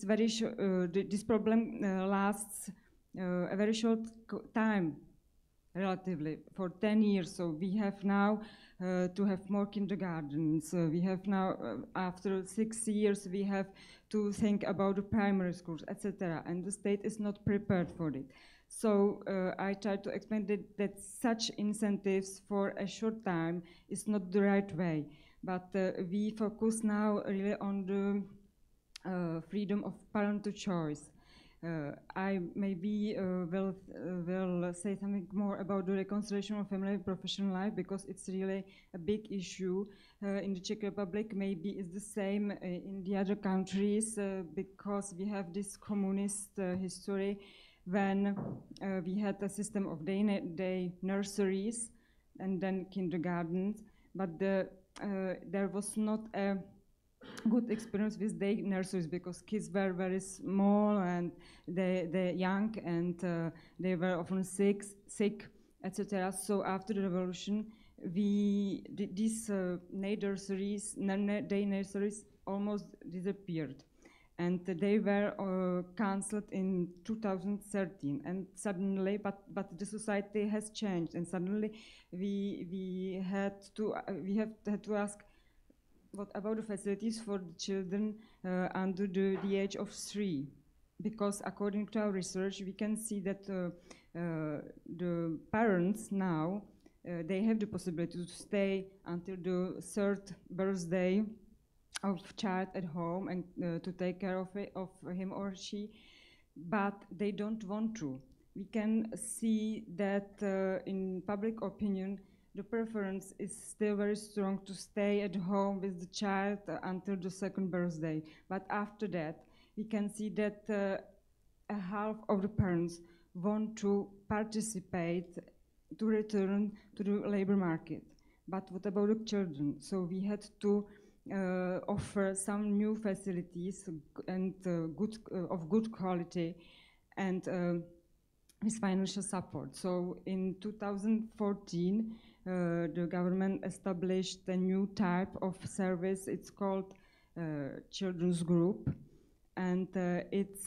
S5: very this problem lasts a very short time, relatively, for 10 years. So we have now to have more kindergartens. We have now, after 6 years, we have to think about the primary schools, etc. And the state is not prepared for it. So I try to explain that such incentives for a short time is not the right way. But we focus now really on the freedom of parental choice. I maybe will say something more about the reconciliation of family and professional life, because it's really a big issue in the Czech Republic. Maybe it's the same in the other countries, because we have this communist history when we had a system of day nurseries and then kindergartens, but there was not a good experience with day nurseries, because kids were very small and they young, and they were often sick, etc. So after the revolution, these day nurseries almost disappeared, and they were cancelled in 2013. And suddenly, but the society has changed, and suddenly we had to ask, what about the facilities for the children under the age of 3? Because according to our research, we can see that the parents now, they have the possibility to stay until the 3rd birthday of child at home and to take care of him or she, but they don't want to. We can see that in public opinion, the preference is still very strong to stay at home with the child until the 2nd birthday. But after that, we can see that a half of the parents want to participate, to return to the labor market. But what about the children? So we had to offer some new facilities and of good quality, and with financial support. So in 2014, the government established a new type of service. It's called Children's Group, and it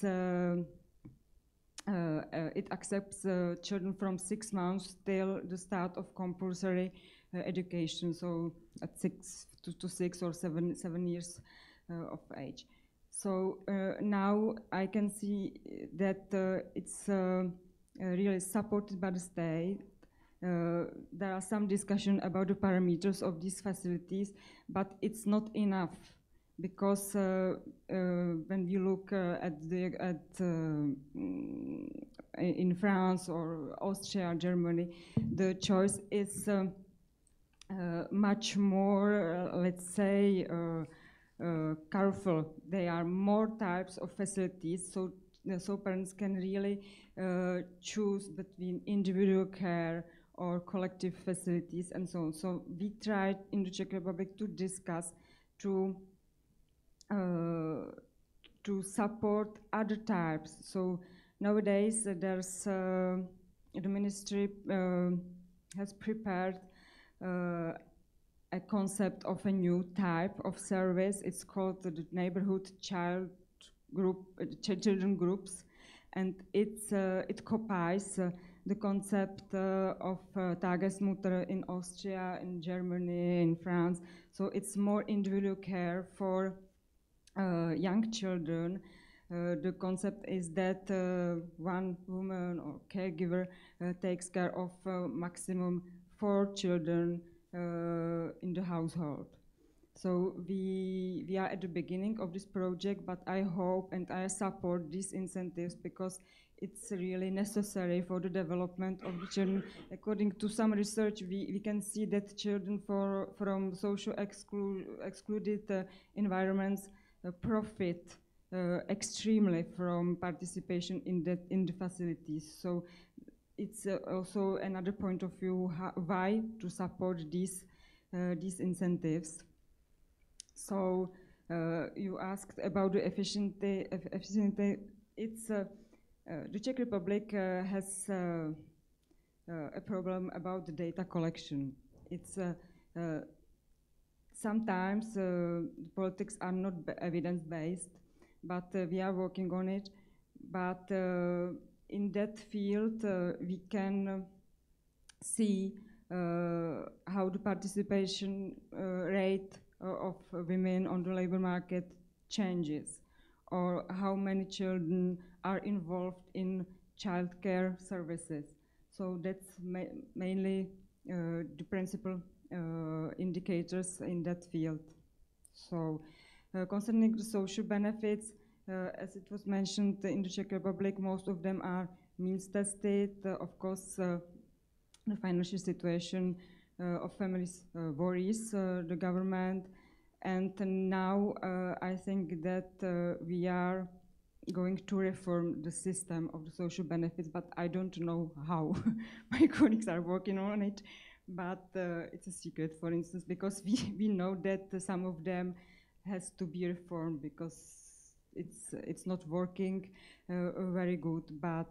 S5: accepts children from 6 months till the start of compulsory education, so at 6 to 6 or 7 years of age. So now I can see that it's really supported by the state. There are some discussion about the parameters of these facilities, but it's not enough, because when we look in France or Austria, Germany, the choice is much more, let's say, careful. There are more types of facilities, so parents can really choose between individual care or collective facilities and so on. So we tried in the Czech Republic to discuss to support other types. So nowadays there's the ministry has prepared a concept of a new type of service. It's called the neighborhood children groups, and it copies the concept of Tagesmutter in Austria, in Germany, in France. So it's more individual care for young children. The concept is that one woman or caregiver takes care of maximum 4 children in the household. So we are at the beginning of this project, but I hope and I support these incentives because it's really necessary for the development of the children. According to some research, we can see that children from social excluded environments profit extremely from participation in the facilities. So it's also another point of view why to support these incentives. So you asked about the efficiency. It's the Czech Republic has a problem about the data collection. It's sometimes politics are not evidence-based, but we are working on it. But in that field, we can see how the participation rate of women on the labor market changes, or how many children are involved in childcare services. So that's mainly the principal indicators in that field. So concerning the social benefits, as it was mentioned in the Czech Republic, most of them are means tested. Of course, the financial situation of families worries the government. And now I think that we are going to reform the system of the social benefits, but I don't know how. My colleagues are working on it, but it's a secret, for instance, because we know that some of them has to be reformed because it's not working very good. But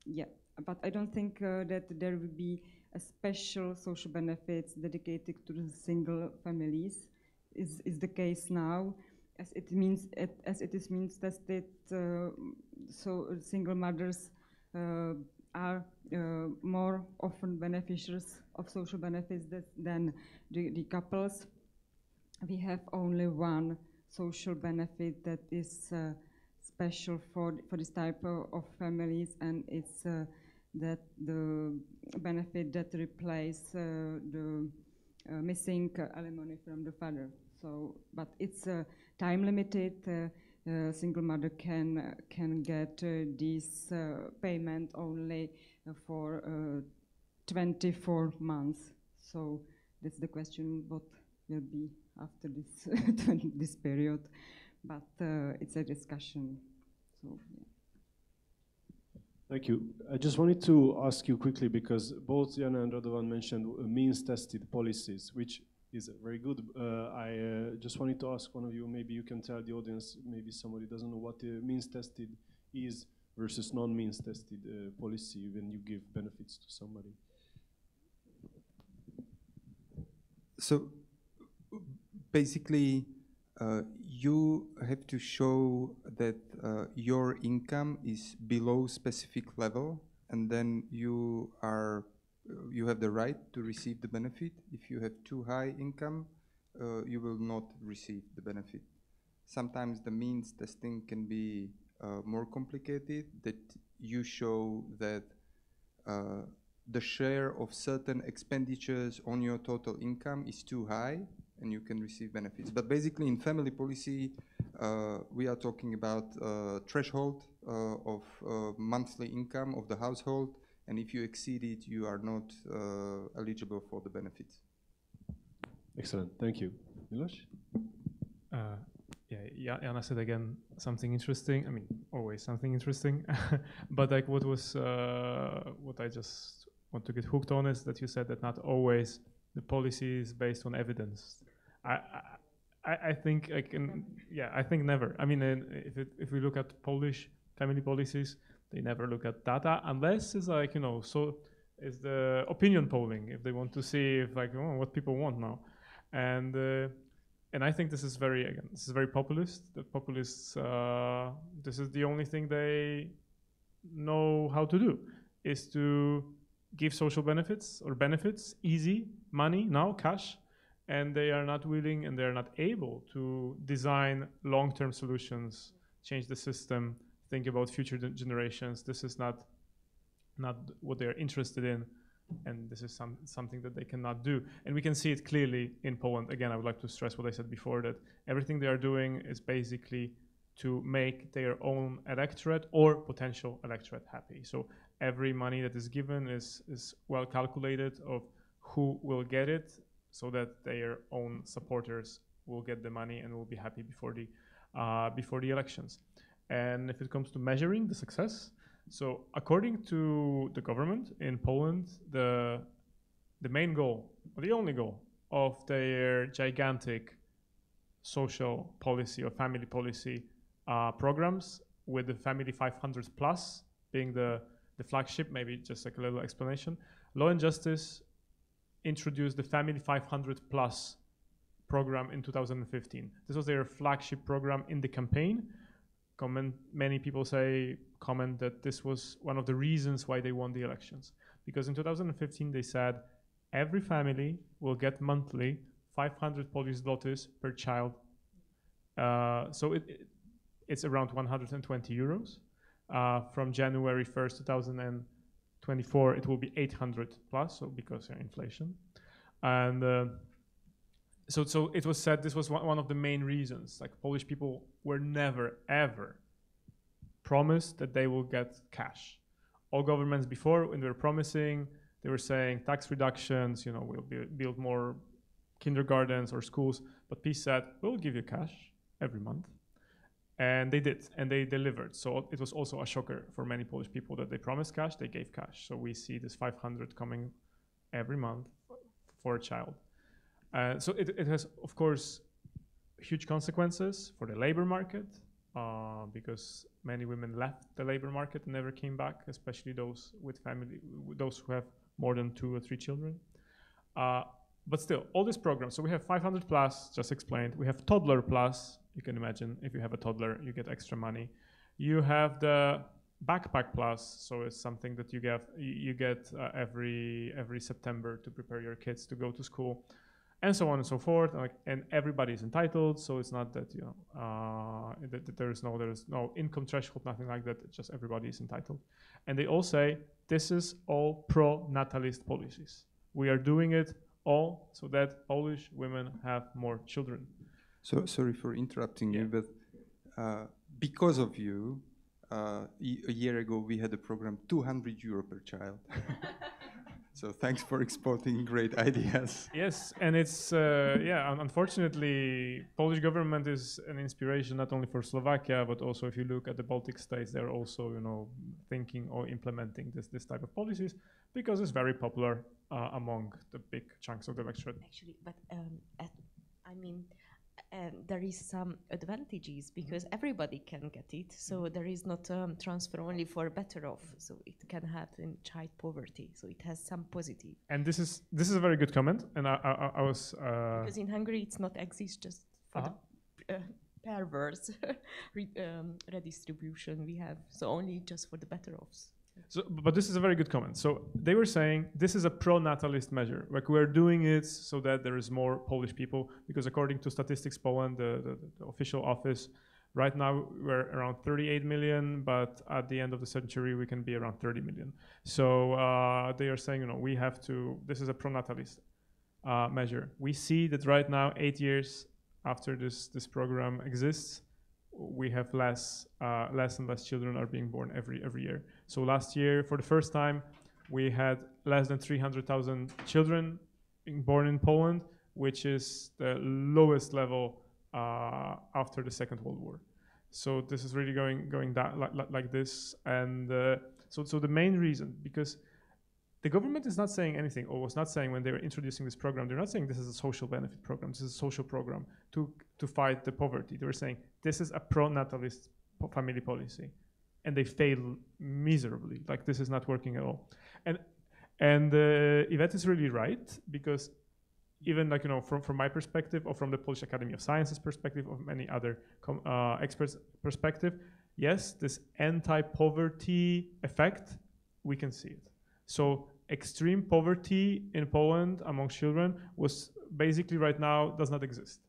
S5: yeah, but I don't think that there will be a special social benefits dedicated to the single families. Is the case now, as it is means tested. So single mothers are more often beneficiaries of social benefits than the couples. We have only one social benefit that is special for this type of families, and it's that the benefit that replaces the missing alimony from the father. So, but it's time limited. Single mother can get this payment only for 24 months. So that's the question: what will be after this this period? But it's a discussion. So. Yeah.
S3: Thank you. I just wanted to ask you quickly, because both Jana and Radovan mentioned means-tested policies, which is very good. I just wanted to ask one of you, maybe you can tell the audience, maybe somebody doesn't know what means-tested is versus non-means-tested policy when you give benefits to somebody.
S4: So basically, you have to show that your income is below specific level, and then you have the right to receive the benefit. If you have too high income, you will not receive the benefit. Sometimes the means testing can be more complicated, that you show that the share of certain expenditures on your total income is too high, and you can receive benefits. But basically in family policy, we are talking about threshold of monthly income of the household, and if you exceed it, you are not eligible for the benefits.
S3: Excellent, thank you. Milosz?
S6: Yeah, Jana said again something interesting. I mean, always something interesting. But like what I just want to get hooked on is that you said that not always the policy is based on evidence. I think I think never. I mean, if we look at Polish family policies, they never look at data unless it's like, you know, so it's the opinion polling if they want to see if like what people want now, and I think this is very populist. The populists, this is the only thing they know how to do, is to give social benefits or benefits, easy money now, cash, and they are not willing and they are not able to design long-term solutions, change the system, think about future generations. This is not what they are interested in, and this is something that they cannot do. And we can see it clearly in Poland. Again, I would like to stress what I said before, that everything they are doing is basically to make their own electorate or potential electorate happy. So every money that is given is well calculated of who will get it, so that their own supporters will get the money and will be happy before the elections. And if it comes to measuring the success, so according to the government in Poland, the main goal, or the only goal of their gigantic social policy or family policy programs, with the Family 500 Plus being the flagship, maybe just like a little explanation. Law and Justice introduced the Family 500 Plus program in 2015. This was their flagship program in the campaign. Many people comment that this was one of the reasons why they won the elections. Because in 2015 they said every family will get monthly 500 Polish zlotys per child. So it's around 120 euros. From January 1st, 2024, it will be 800 plus, so because of inflation. And so it was said this was one of the main reasons. Like, Polish people were never, ever promised that they will get cash. All governments before, when they were promising, they were saying tax reductions, you know, we'll build more kindergartens or schools. But PiS said, we'll give you cash every month. And they did, and they delivered. So it was also a shocker for many Polish people that they promised cash, they gave cash. So we see this 500 coming every month for a child. So it has, of course, huge consequences for the labor market, because many women left the labor market and never came back, especially those with family, those who have more than 2 or 3 children. But still, all these programs, so we have 500 plus, just explained. We have toddler plus. You can imagine if you have a toddler, you get extra money. You have the backpack plus, so it's something that you get every September to prepare your kids to go to school, and so on and so forth. And everybody is entitled, so it's not that that there's no income threshold, nothing like that. It's just everybody is entitled. And they all say this is all pro-natalist policies. We are doing it all so that Polish women have more children.
S4: So sorry for interrupting you, but because of you, a year ago we had a program 200 euro per child. So thanks for exporting great ideas.
S6: Yes, and it's unfortunately, Polish government is an inspiration not only for Slovakia, but also if you look at the Baltic states, they're also thinking or implementing this type of policies because it's very popular among the big chunks of the electorate.
S8: Actually, but there is some advantages because everybody can get it. So there is not transfer only for better off. So it can help in child poverty. So it has some positive.
S6: And this is a very good comment. And I was
S8: because in Hungary it's not exist just for the perverse redistribution we have. So only just for the better offs.
S6: So, but this is a very good comment. So they were saying this is a pro-natalist measure. Like, we're doing it so that there is more Polish people, because according to Statistics Poland, the official office, right now we're around 38 million, but at the end of the century we can be around 30 million. So they are saying, we have to. This is a pro-natalist measure. We see that right now, 8 years after this program exists, we have less and less children are being born every year. So last year, for the first time, we had less than 300,000 children born in Poland, which is the lowest level after the Second World War. So this is really going down like this. And so the main reason, because the government is not saying anything, or was not saying when they were introducing this program, they're not saying this is a social benefit program, this is a social program to fight the poverty. They were saying this is a pro-natalist family policy. And they fail miserably, like this is not working at all. And Ivett is really right, because even like, from my perspective, or from the Polish Academy of Sciences perspective, or many other experts' perspective, yes, this anti-poverty effect, we can see it. So extreme poverty in Poland among children was basically right now does not exist.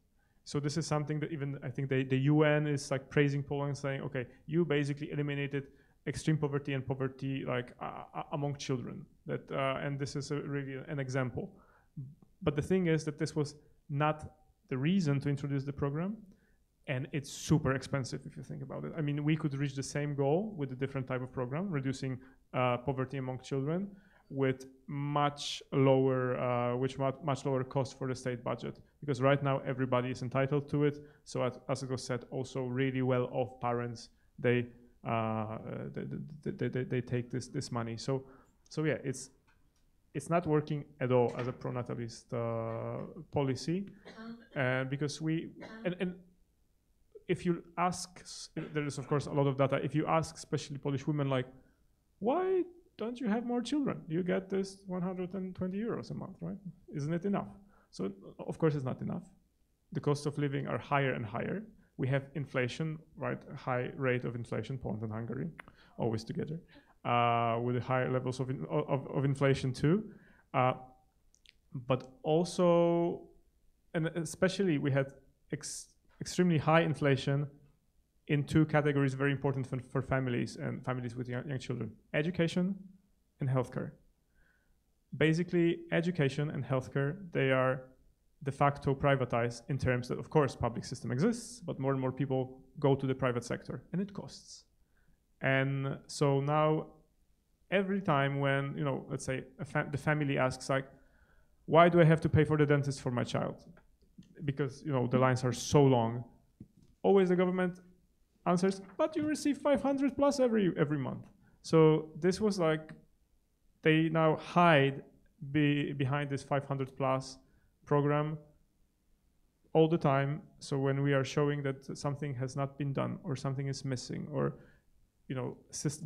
S6: So this is something that even I think the UN is like praising Poland, saying, okay, you basically eliminated extreme poverty and poverty like among children. That and this is really an example. But the thing is that this was not the reason to introduce the program, and it's super expensive if you think about it. I mean, we could reach the same goal with a different type of program, reducing poverty among children, with much lower, much lower cost for the state budget. Because right now everybody is entitled to it. So as it was said, also really well-off parents, they take this money. So yeah, it's not working at all as a pro-natalist policy, because and if you ask, there is of course a lot of data. If you ask, especially Polish women, like, why don't you have more children? You get this 120 euros a month, right? Isn't it enough? So of course it's not enough. The costs of living are higher and higher. We have inflation, right? High rate of inflation, Poland and Hungary, always together, with the higher levels of inflation too. But also, and especially we had extremely high inflation in two categories very important for families and families with young children: education and healthcare. Basically, education and healthcare, they are de facto privatized in terms that, of course, public system exists, but more and more people go to the private sector, and it costs. And so now, every time when, let's say the family asks, like, why do I have to pay for the dentist for my child? Because, the lines are so long. Always the government answers, but you receive 500 plus every month. So this was like, they now hide behind this 500 plus program all the time. So when we are showing that something has not been done, or something is missing, or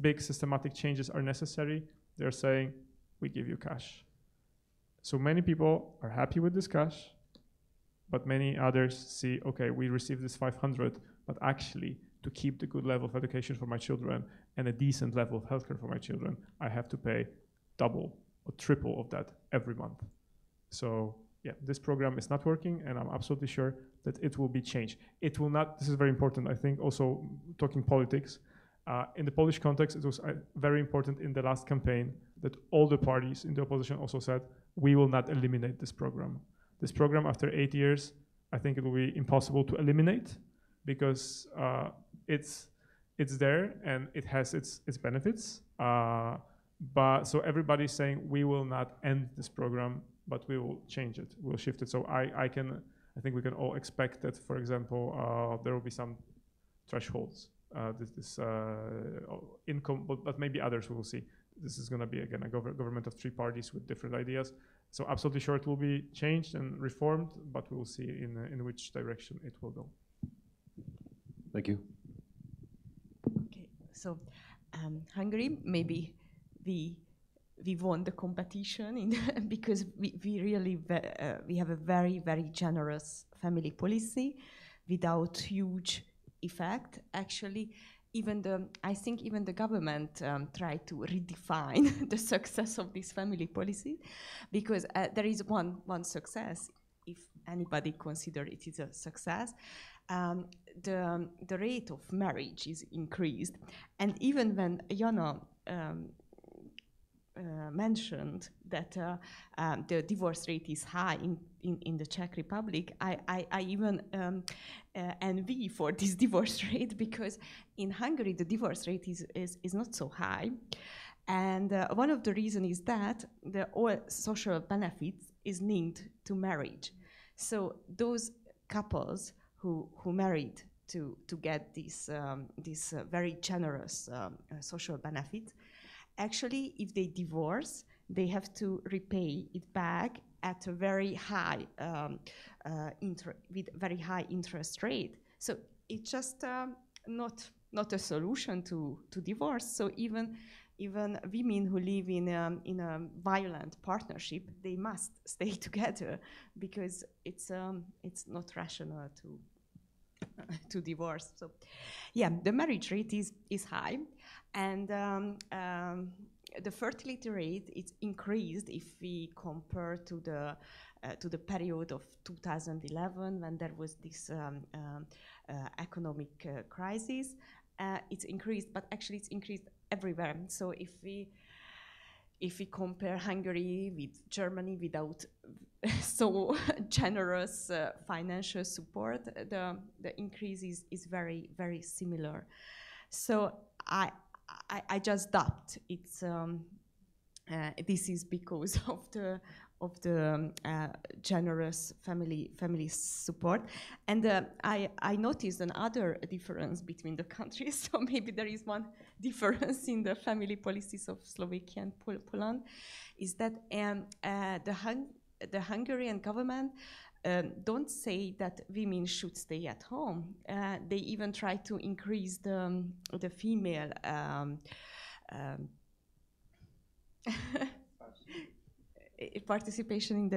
S6: big systematic changes are necessary, they're saying, we give you cash. So many people are happy with this cash, but many others see, okay, we received this 500, but actually to keep the good level of education for my children and a decent level of healthcare for my children, I have to pay double or triple of that every month. So yeah, this program is not working, and I'm absolutely sure that it will be changed. It will not, this is very important, I think, also talking politics. In the Polish context, it was very important in the last campaign that all the parties in the opposition also said, we will not eliminate this program. This program, after 8 years, I think it will be impossible to eliminate, because it's there and it has its benefits. But so everybody's saying we will not end this program, but we will change it, we'll shift it. So I think we can all expect that, for example, there will be some thresholds. This income, but maybe others we will see. This is going to be again a government of three parties with different ideas. So absolutely sure it will be changed and reformed, but we will see in which direction it will go.
S9: Thank you.
S8: Okay, so Hungary, maybe we won the competition because we really we have a very, very generous family policy without huge effect. Actually, I think even the government tried to redefine the success of this family policy, because there is one success, if anybody consider it is a success. The rate of marriage is increased, and even when Jana mentioned that the divorce rate is high in the Czech Republic, I even envy for this divorce rate, because in Hungary the divorce rate is not so high, And one of the reasons is that the all social benefits is linked to marriage. So those couples who married to get this very generous social benefit, actually, if they divorce, they have to repay it back at a very high with very high interest rate. So it's just not a solution to divorce. So even women who live in a violent partnership, they must stay together because it's not rational to divorce. So yeah, the marriage rate is high, and the fertility rate is increased if we compare to the period of 2011 when there was this economic crisis. It's increased, but actually it's increased everywhere. So if we compare Hungary with Germany without so generous financial support, the increase is very, very similar. So I just doubt it's this is because of the generous family support. And I noticed another difference between the countries. So maybe there is one difference in the family policies of Slovakia and Poland, is that the Hungarian government don't say that women should stay at home. They even try to increase the female participation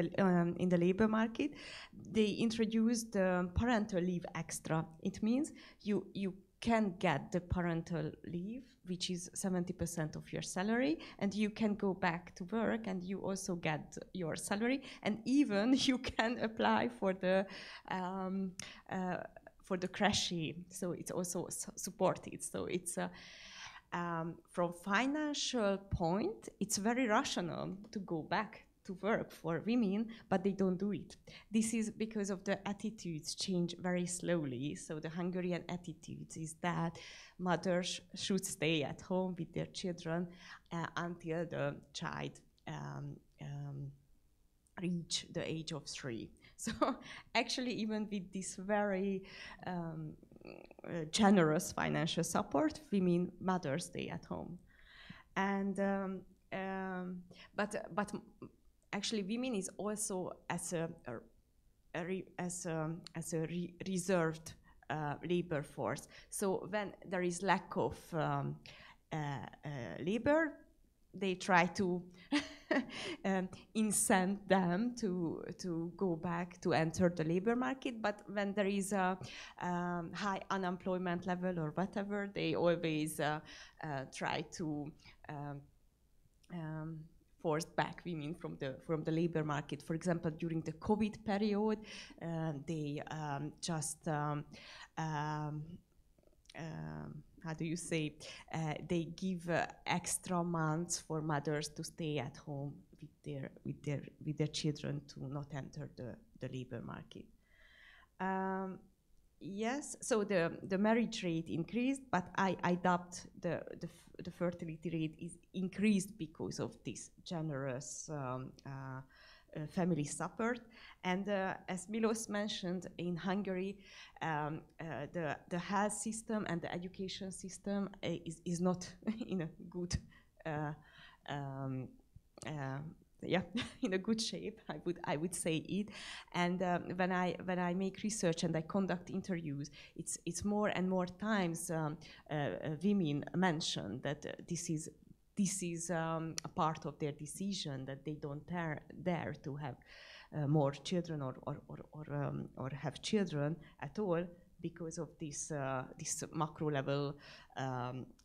S8: in the labor market. They introduced the parental leave extra. It means you can get the parental leave, which is 70% of your salary, and you can go back to work and you also get your salary, and even you can apply for the creche, so it's also supported. So it's from financial point, it's very rational to go back to work for women, but they don't do it. This is because of the attitudes change very slowly. So the Hungarian attitudes is that mothers should stay at home with their children until the child reach the age of 3. So actually, even with this very generous financial support, women, mothers stay at home. And but actually, women is also as a reserved labor force. So when there is lack of labor, they try to incent them to go back to enter the labor market. But when there is a high unemployment level or whatever, they always try to force back women from the labor market. For example, during the COVID period, they just how do you say? They give extra months for mothers to stay at home with their children to not enter the labor market. Yes, so the marriage rate increased, but I doubt the fertility rate is increased because of this generous family support. And as Milosz mentioned, in Hungary, the health system and the education system is not in a good in a good shape, I would say it. And when I make research and I conduct interviews, it's more and more times women mention that this is a part of their decision, that they don't dare to have more children or have children at all because of this macro level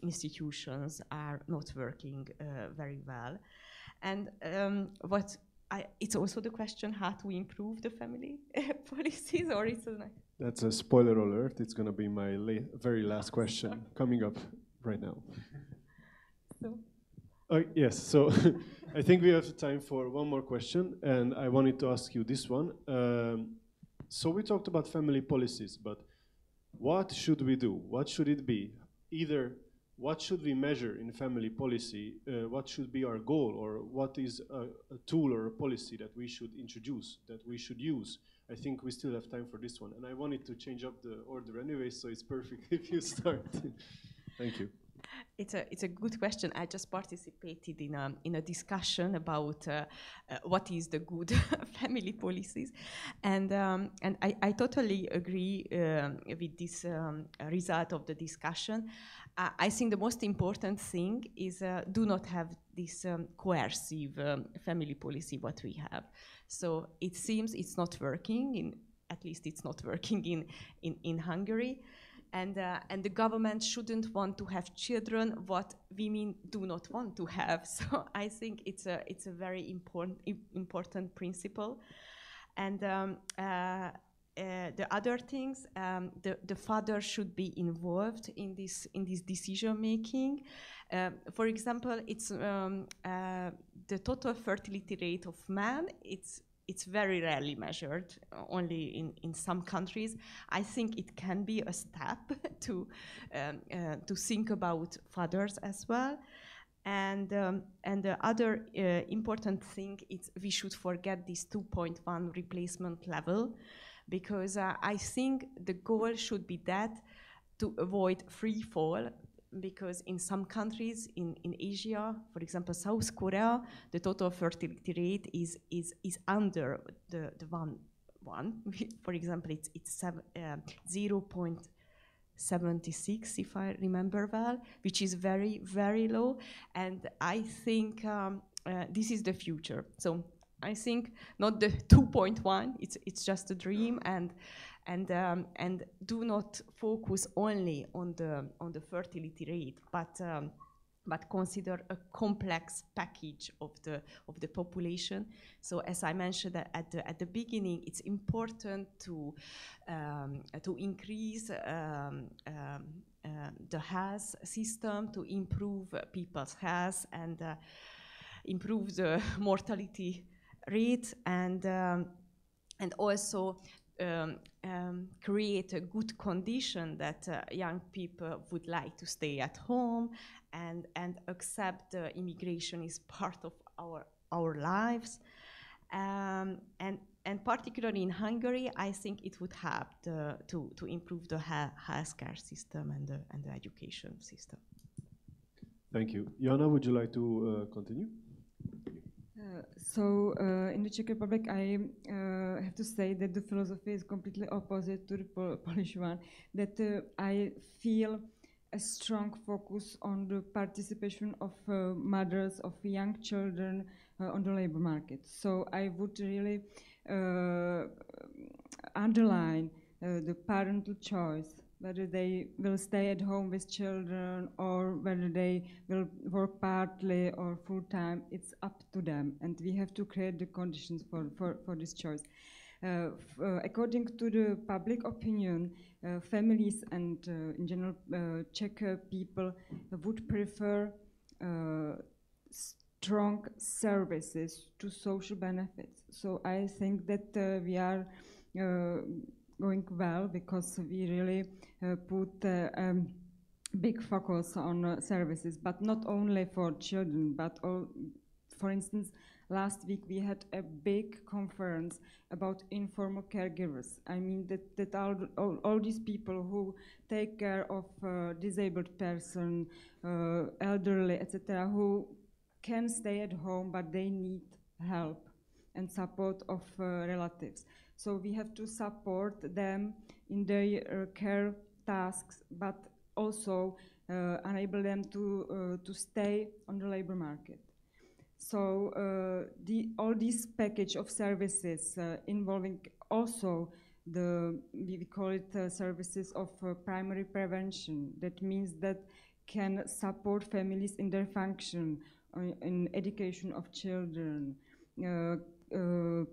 S8: institutions are not working very well. And it's also the question how to improve the family policies, or it's
S3: That's a spoiler alert. It's going to be my very last question coming up right now. Yes, so I think we have time for one more question, and I wanted to ask you this one. So we talked about family policies, but what should we do? What should it be? Either what should we measure in family policy? What should be our goal, or what is a tool or a policy that we should introduce, that we should use? I think we still have time for this one. And I wanted to change up the order anyway, so it's perfect if you start. Thank you.
S8: It's a good question. I just participated in a discussion about what is the good family policies, and I totally agree with this result of the discussion. I think the most important thing is do not have this coercive family policy what we have. So it seems it's not working. At least it's not working in Hungary. And the government shouldn't want to have children what women do not want to have. So I think it's a very important principle. And the other things, the father should be involved in this decision making. For example, it's the total fertility rate of men. It's very rarely measured, only in some countries. I think it can be a step to think about fathers as well. And the other important thing is we should forget this 2.1 replacement level, because I think the goal should be that to avoid free fall. Because in some countries in Asia, for example, South Korea, the total fertility rate is under the one. For example, it's 0.76, if I remember well, which is very, very low. And I think this is the future. So I think not the 2.1, it's just a dream, and do not focus only on the fertility rate, but consider a complex package of the population. So as I mentioned at the beginning, it's important to increase the health system, to improve people's health, and improve the mortality rate, and also create a good condition that young people would like to stay at home and accept immigration is part of our lives. And particularly in Hungary, I think it would help to improve the healthcare system and the education system.
S3: Thank you. Jana, would you like to continue?
S5: In the Czech Republic, I have to say that the philosophy is completely opposite to the Polish one, that I feel a strong focus on the participation of mothers of young children on the labor market. So I would really underline the parental choice, whether they will stay at home with children or whether they will work partly or full time. It's up to them, and we have to create the conditions for this choice. According to the public opinion, families and in general Czech people would prefer strong services to social benefits. So I think that we are going well, because we really put big focus on services, but not only for children, but for instance, last week we had a big conference about informal caregivers. I mean that all these people who take care of disabled person, elderly, etc., who can stay at home, but they need help and support of relatives. So we have to support them in their care tasks, but also enable them to stay on the labor market. So all this package of services involving also we call it services of primary prevention. That means that can support families in their function, in education of children,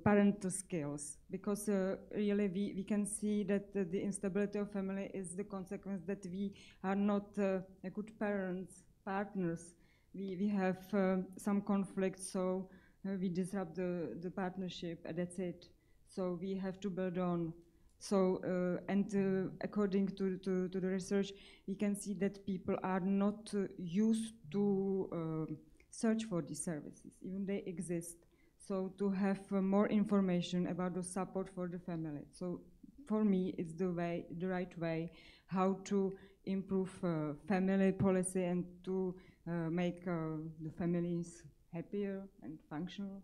S5: parental skills, because really we can see that the instability of family is the consequence that we are not good partners. We have some conflict, so we disrupt the partnership, and that's it. So we have to build on So, according to the research, we can see that people are not used to search for these services, even they exist. So to have more information about the support for the family. So for me, it's the right way how to improve family policy and to make the families happier and functional.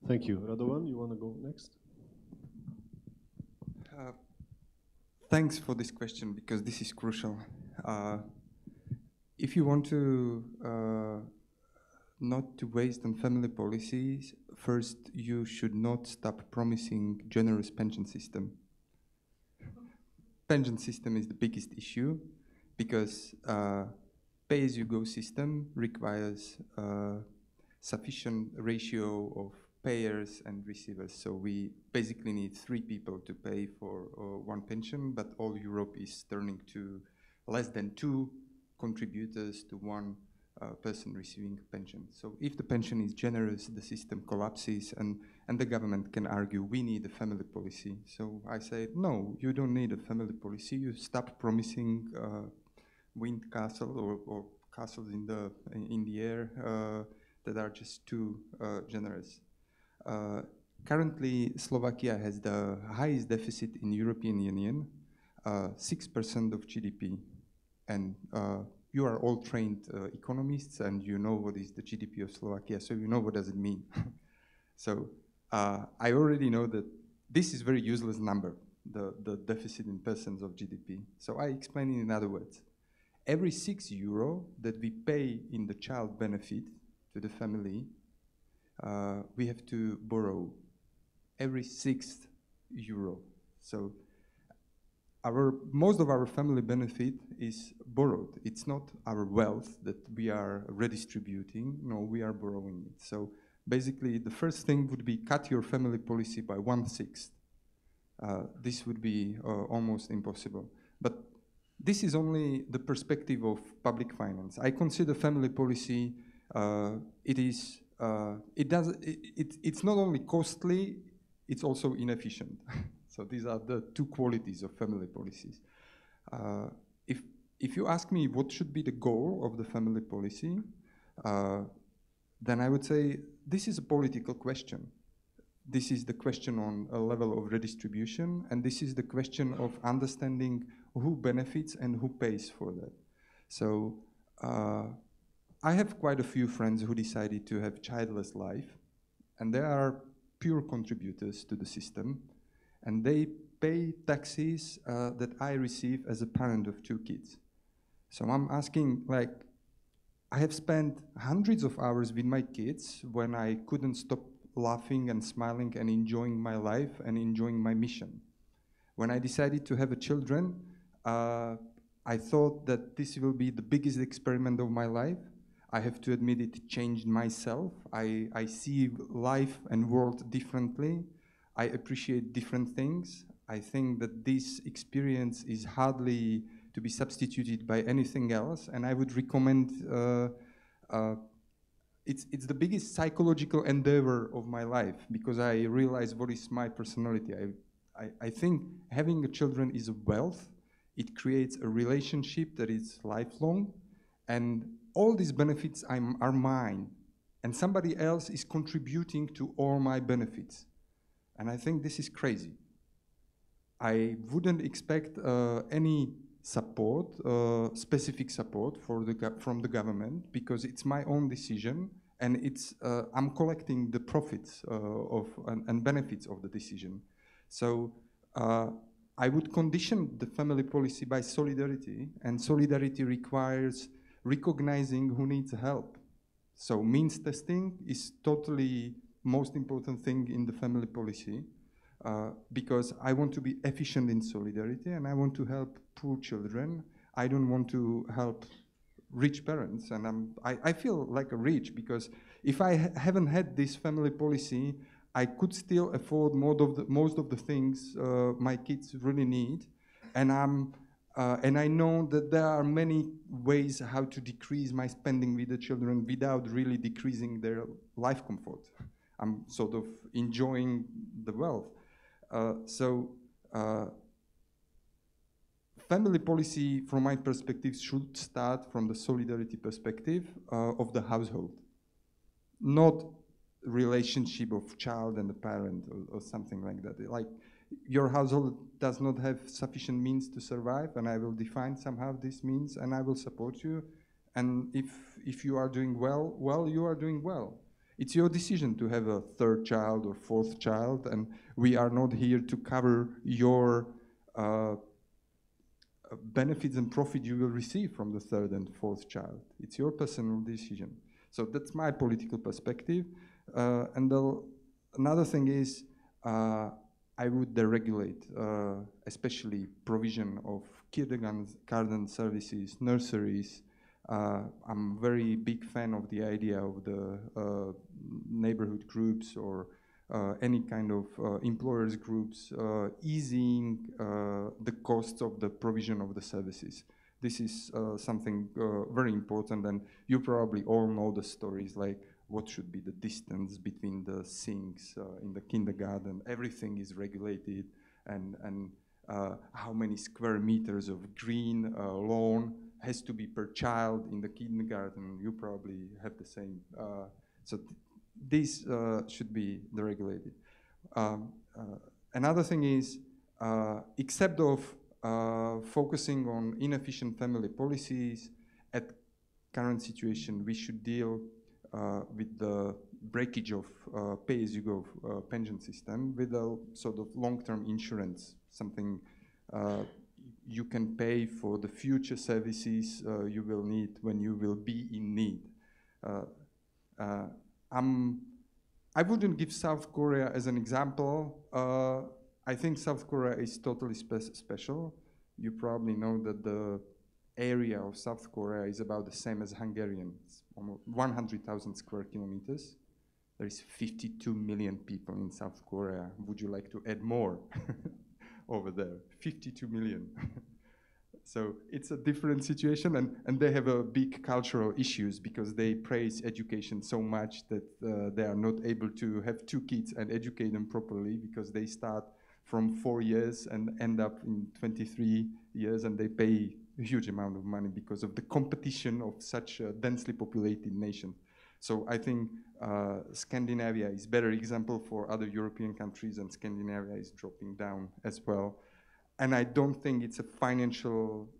S3: Thank you. Radovan, you want to go next?
S4: Thanks for this question, because this is crucial. If you want to not to waste on family policies, first you should not stop promising generous pension system. Pension system is the biggest issue, because pay-as-you-go system requires sufficient ratio of payers and receivers. So we basically need 3 people to pay for 1 pension, but all Europe is turning to less than 2 contributors to 1 person receiving pension. So if the pension is generous, the system collapses, and the government can argue we need a family policy. So I say, no, you don't need a family policy. You stop promising wind castle or castles in the air that are just too generous. Currently, Slovakia has the highest deficit in European Union, 6% of GDP. And you are all trained economists, and you know what is the GDP of Slovakia, so you know what does it mean. So I already know that this is a very useless number, the deficit in percent of GDP. So I explain it in other words. Every €6 that we pay in the child benefit to the family, we have to borrow every €6. So most of our family benefit is borrowed. It's not our wealth that we are redistributing. No, we are borrowing it. So basically, the first thing would be cut your family policy by 1/6. This would be almost impossible. But this is only the perspective of public finance. I consider family policy. It's not only costly, it's also inefficient. So these are the 2 qualities of family policies. If you ask me what should be the goal of the family policy, then I would say this is a political question. This is the question on a level of redistribution, and this is the question of understanding who benefits and who pays for that. So I have quite a few friends who decided to have childless life, and they are pure contributors to the system, and they pay taxes that I receive as a parent of 2 kids. So I'm asking, like, I have spent hundreds of hours with my kids when I couldn't stop laughing and smiling and enjoying my life and enjoying my mission. When I decided to have children, I thought that this will be the biggest experiment of my life. I have to admit it changed myself. I see life and world differently. I appreciate different things. I think that this experience is hardly to be substituted by anything else, and I would recommend it's the biggest psychological endeavor of my life, because I realize what is my personality. I think having children is a wealth. It creates a relationship that is lifelong, and all these benefits are mine, and somebody else is contributing to all my benefits. And I think this is crazy. I wouldn't expect any support, specific support from the government, because it's my own decision, and I'm collecting the profits and benefits of the decision. So I would condition the family policy by solidarity, and solidarity requires recognizing who needs help. So means testing is totally most important thing in the family policy, because I want to be efficient in solidarity, and I want to help poor children. I don't want to help rich parents, and I feel like a rich, because if I haven't had this family policy, I could still afford most of the things my kids really need, and I know that there are many ways how to decrease my spending with the children without really decreasing their life comfort. I'm sort of enjoying the wealth. Family policy, from my perspective, should start from the solidarity perspective of the household, not relationship of child and the parent or something like that. Like, your household does not have sufficient means to survive, and I will define somehow this means, and I will support you. And if you are doing well, you are doing well. It's your decision to have a third child or fourth child, and we are not here to cover your benefits and profit you will receive from the third and fourth child. It's your personal decision. So that's my political perspective. Another thing is, I would deregulate, especially provision of kindergarten services, nurseries. I'm a very big fan of the idea of the neighborhood groups or any kind of employers groups easing the costs of the provision of the services. This is something very important, and you probably all know the stories, like what should be the distance between the sinks in the kindergarten. Everything is regulated, and how many square meters of green lawn has to be per child in the kindergarten. You probably have the same. This should be deregulated. Another thing is, except of focusing on inefficient family policies, at current situation, we should deal with the breakage of pay-as-you-go pension system with a sort of long-term insurance, something you can pay for the future services you will need when you will be in need. I wouldn't give South Korea as an example. I think South Korea is totally special. You probably know that the area of South Korea is about the same as Hungarian. It's almost 100,000 square kilometers. There is 52 million people in South Korea. Would you like to add more over there? 52 million. So it's a different situation, and they have a big cultural issues because they praise education so much that they are not able to have 2 kids and educate them properly, because they start from 4 years and end up in 23 years, and they pay a huge amount of money because of the competition of such a densely populated nation. So I think Scandinavia is a better example for other European countries, and Scandinavia is dropping down as well. And I don't think it's a financial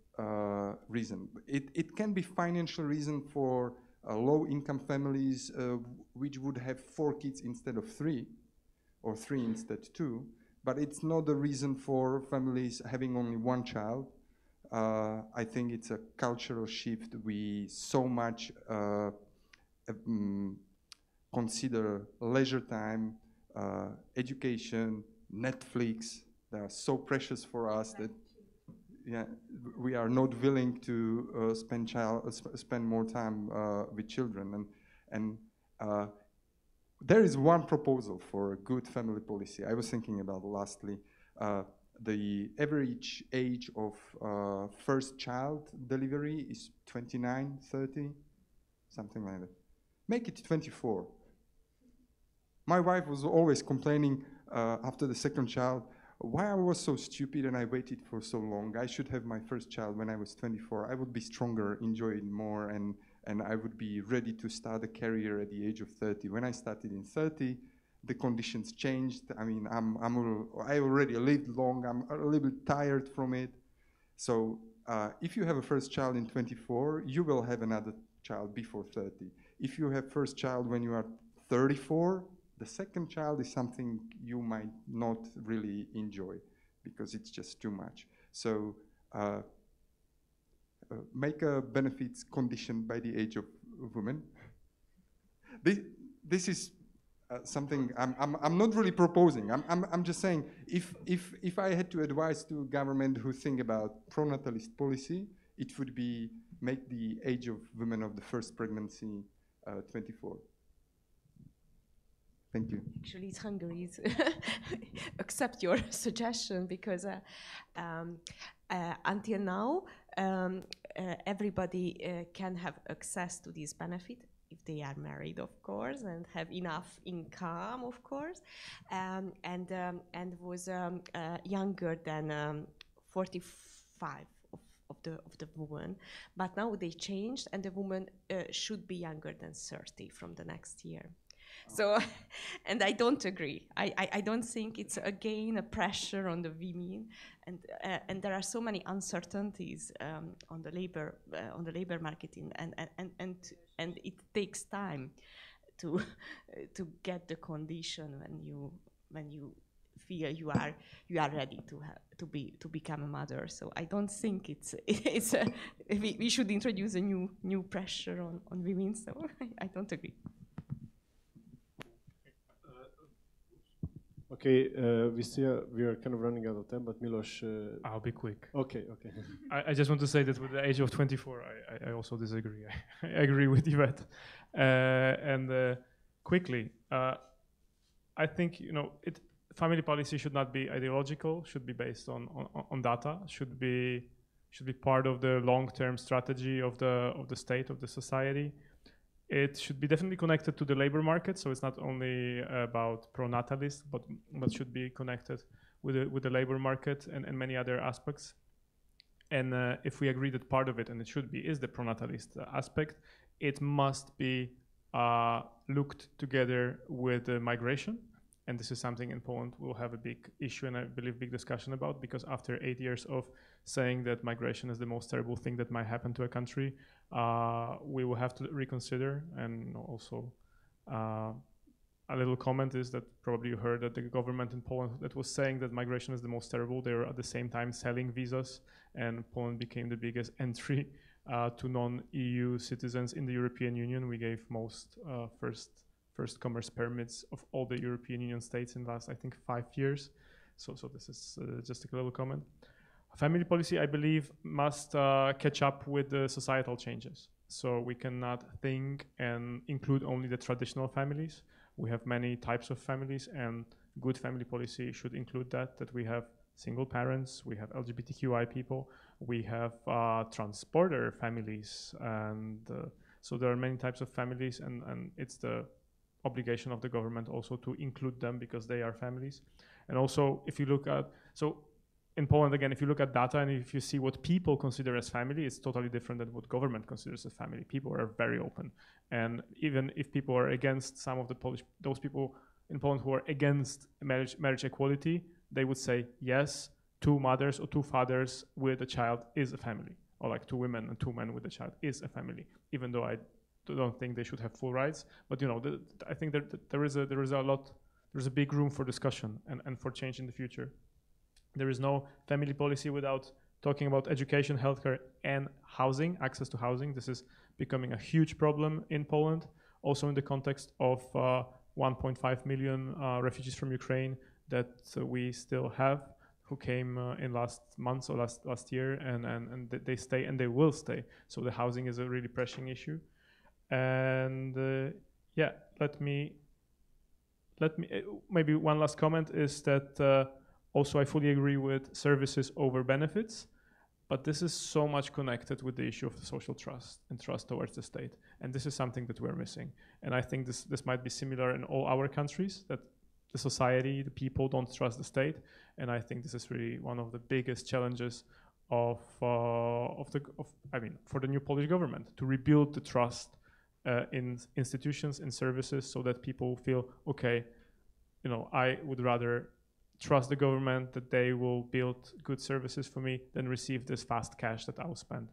S4: reason. It can be financial reason for low-income families which would have 4 kids instead of 3, or 3 instead of 2, but it's not a reason for families having only 1 child. I think it's a cultural shift. We so much consider leisure time, education, Netflix. They are so precious for us that we are not willing to spend more time with children. And there is one proposal for a good family policy. I was thinking about lastly, the average age of first child delivery is 29, 30, something like that. Make it 24. My wife was always complaining after the second child, why I was so stupid and I waited for so long. I should have my first child when I was 24. I would be stronger, enjoy it more, and I would be ready to start a career at the age of 30. When I started in 30, the conditions changed. I mean, I already lived long. I'm a little bit tired from it. So if you have a first child in 24, you will have another child before 30. If you have first child when you are 34, the second child is something you might not really enjoy because it's just too much. So make a benefits conditioned by the age of women. This is something I'm not really proposing. I'm just saying if I had to advise to government who think about pronatalist policy, it would be make the age of women of the first pregnancy 24. Thank you.
S8: Actually, it's Hungary. Accept your suggestion because until now, everybody can have access to this benefit if they are married, of course, and have enough income, of course, and was younger than 45 of the woman. But now they changed, and the woman should be younger than 30 from the next year. So, and I don't agree. I don't think it's again a pressure on the women, and there are so many uncertainties on the labor market, and it takes time to get the condition when you feel you are ready to become a mother. So I don't think we should introduce a new pressure on women. So I don't agree.
S3: Okay, we are kind of running out of time, but Milosz...
S6: I'll be quick.
S3: Okay.
S6: I just want to say that with the age of 24, I also disagree. I agree with Ivett. And quickly, I think, family policy should not be ideological, should be based on data, should be part of the long-term strategy of the state, of the society. It should be definitely connected to the labor market, so it's not only about pro-natalist, but should be connected with the labor market and many other aspects. And if we agree that part of it, and it should be, is the pro-natalist aspect, it must be looked together with migration. And this is something in Poland we'll have a big issue and I believe big discussion about, because after 8 years of saying that migration is the most terrible thing that might happen to a country, we will have to reconsider. And also a little comment is that probably you heard that the government in Poland that was saying that migration is the most terrible, they were at the same time selling visas, and Poland became the biggest entry to non-EU citizens in the European Union. We gave most first commerce permits of all the European Union states in the last, I think, 5 years. So this is just a little comment. Family policy, I believe, must catch up with the societal changes. So we cannot think and include only the traditional families. We have many types of families, and good family policy should include that we have single parents, we have LGBTQI people, we have transporter families, and so there are many types of families, and it's the obligation of the government also to include them because they are families. And also, if you look at, so in Poland, again, if you look at data and if you see what people consider as family, it's totally different than what government considers as family. People are very open. And even if people are against some of the those people in Poland who are against marriage equality, they would say, yes, 2 mothers or 2 fathers with a child is a family. Or like 2 women and 2 men with a child is a family, even though I don't think they should have full rights. But I think there's a big room for discussion and for change in the future. There is no family policy without talking about education, healthcare, and housing, access to housing. This is becoming a huge problem in Poland, also in the context of 1.5 million refugees from Ukraine that we still have, who came in last month or last year, and they stay and they will stay. So the housing is a really pressing issue. And let me maybe one last comment is that also I fully agree with services over benefits, but this is so much connected with the issue of the social trust and trust towards the state, and this is something that we're missing. And I think this might be similar in all our countries, that the society, the people don't trust the state, and I think this is really one of the biggest challenges for the new Polish government, to rebuild the trust in institutions and services, so that people feel, okay, I would rather trust the government that they will build good services for me than receive this fast cash that I'll spend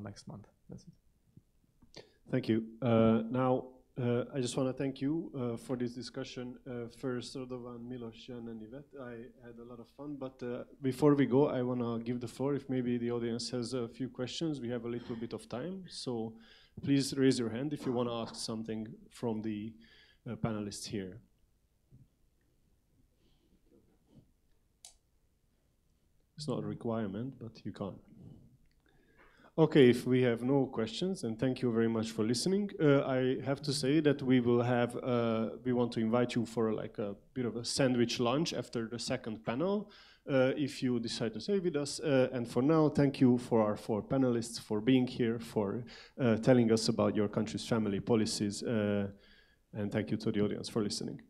S6: next month. That's it.
S3: Thank you. Now, I just want to thank you for this discussion. First, Radovan, Milosz, Jana, and Ivett. I had a lot of fun, but before we go, I want to give the floor if maybe the audience has a few questions. We have a little bit of time, so please raise your hand if you want to ask something from the panelists here. It's not a requirement, but you can. Okay, if we have no questions, and thank you very much for listening. I have to say that we will have, we want to invite you for like a bit of a sandwich lunch after the second panel. if you decide to stay with us. And for now, thank you for our 4 panelists for being here, for telling us about your country's family policies, and thank you to the audience for listening.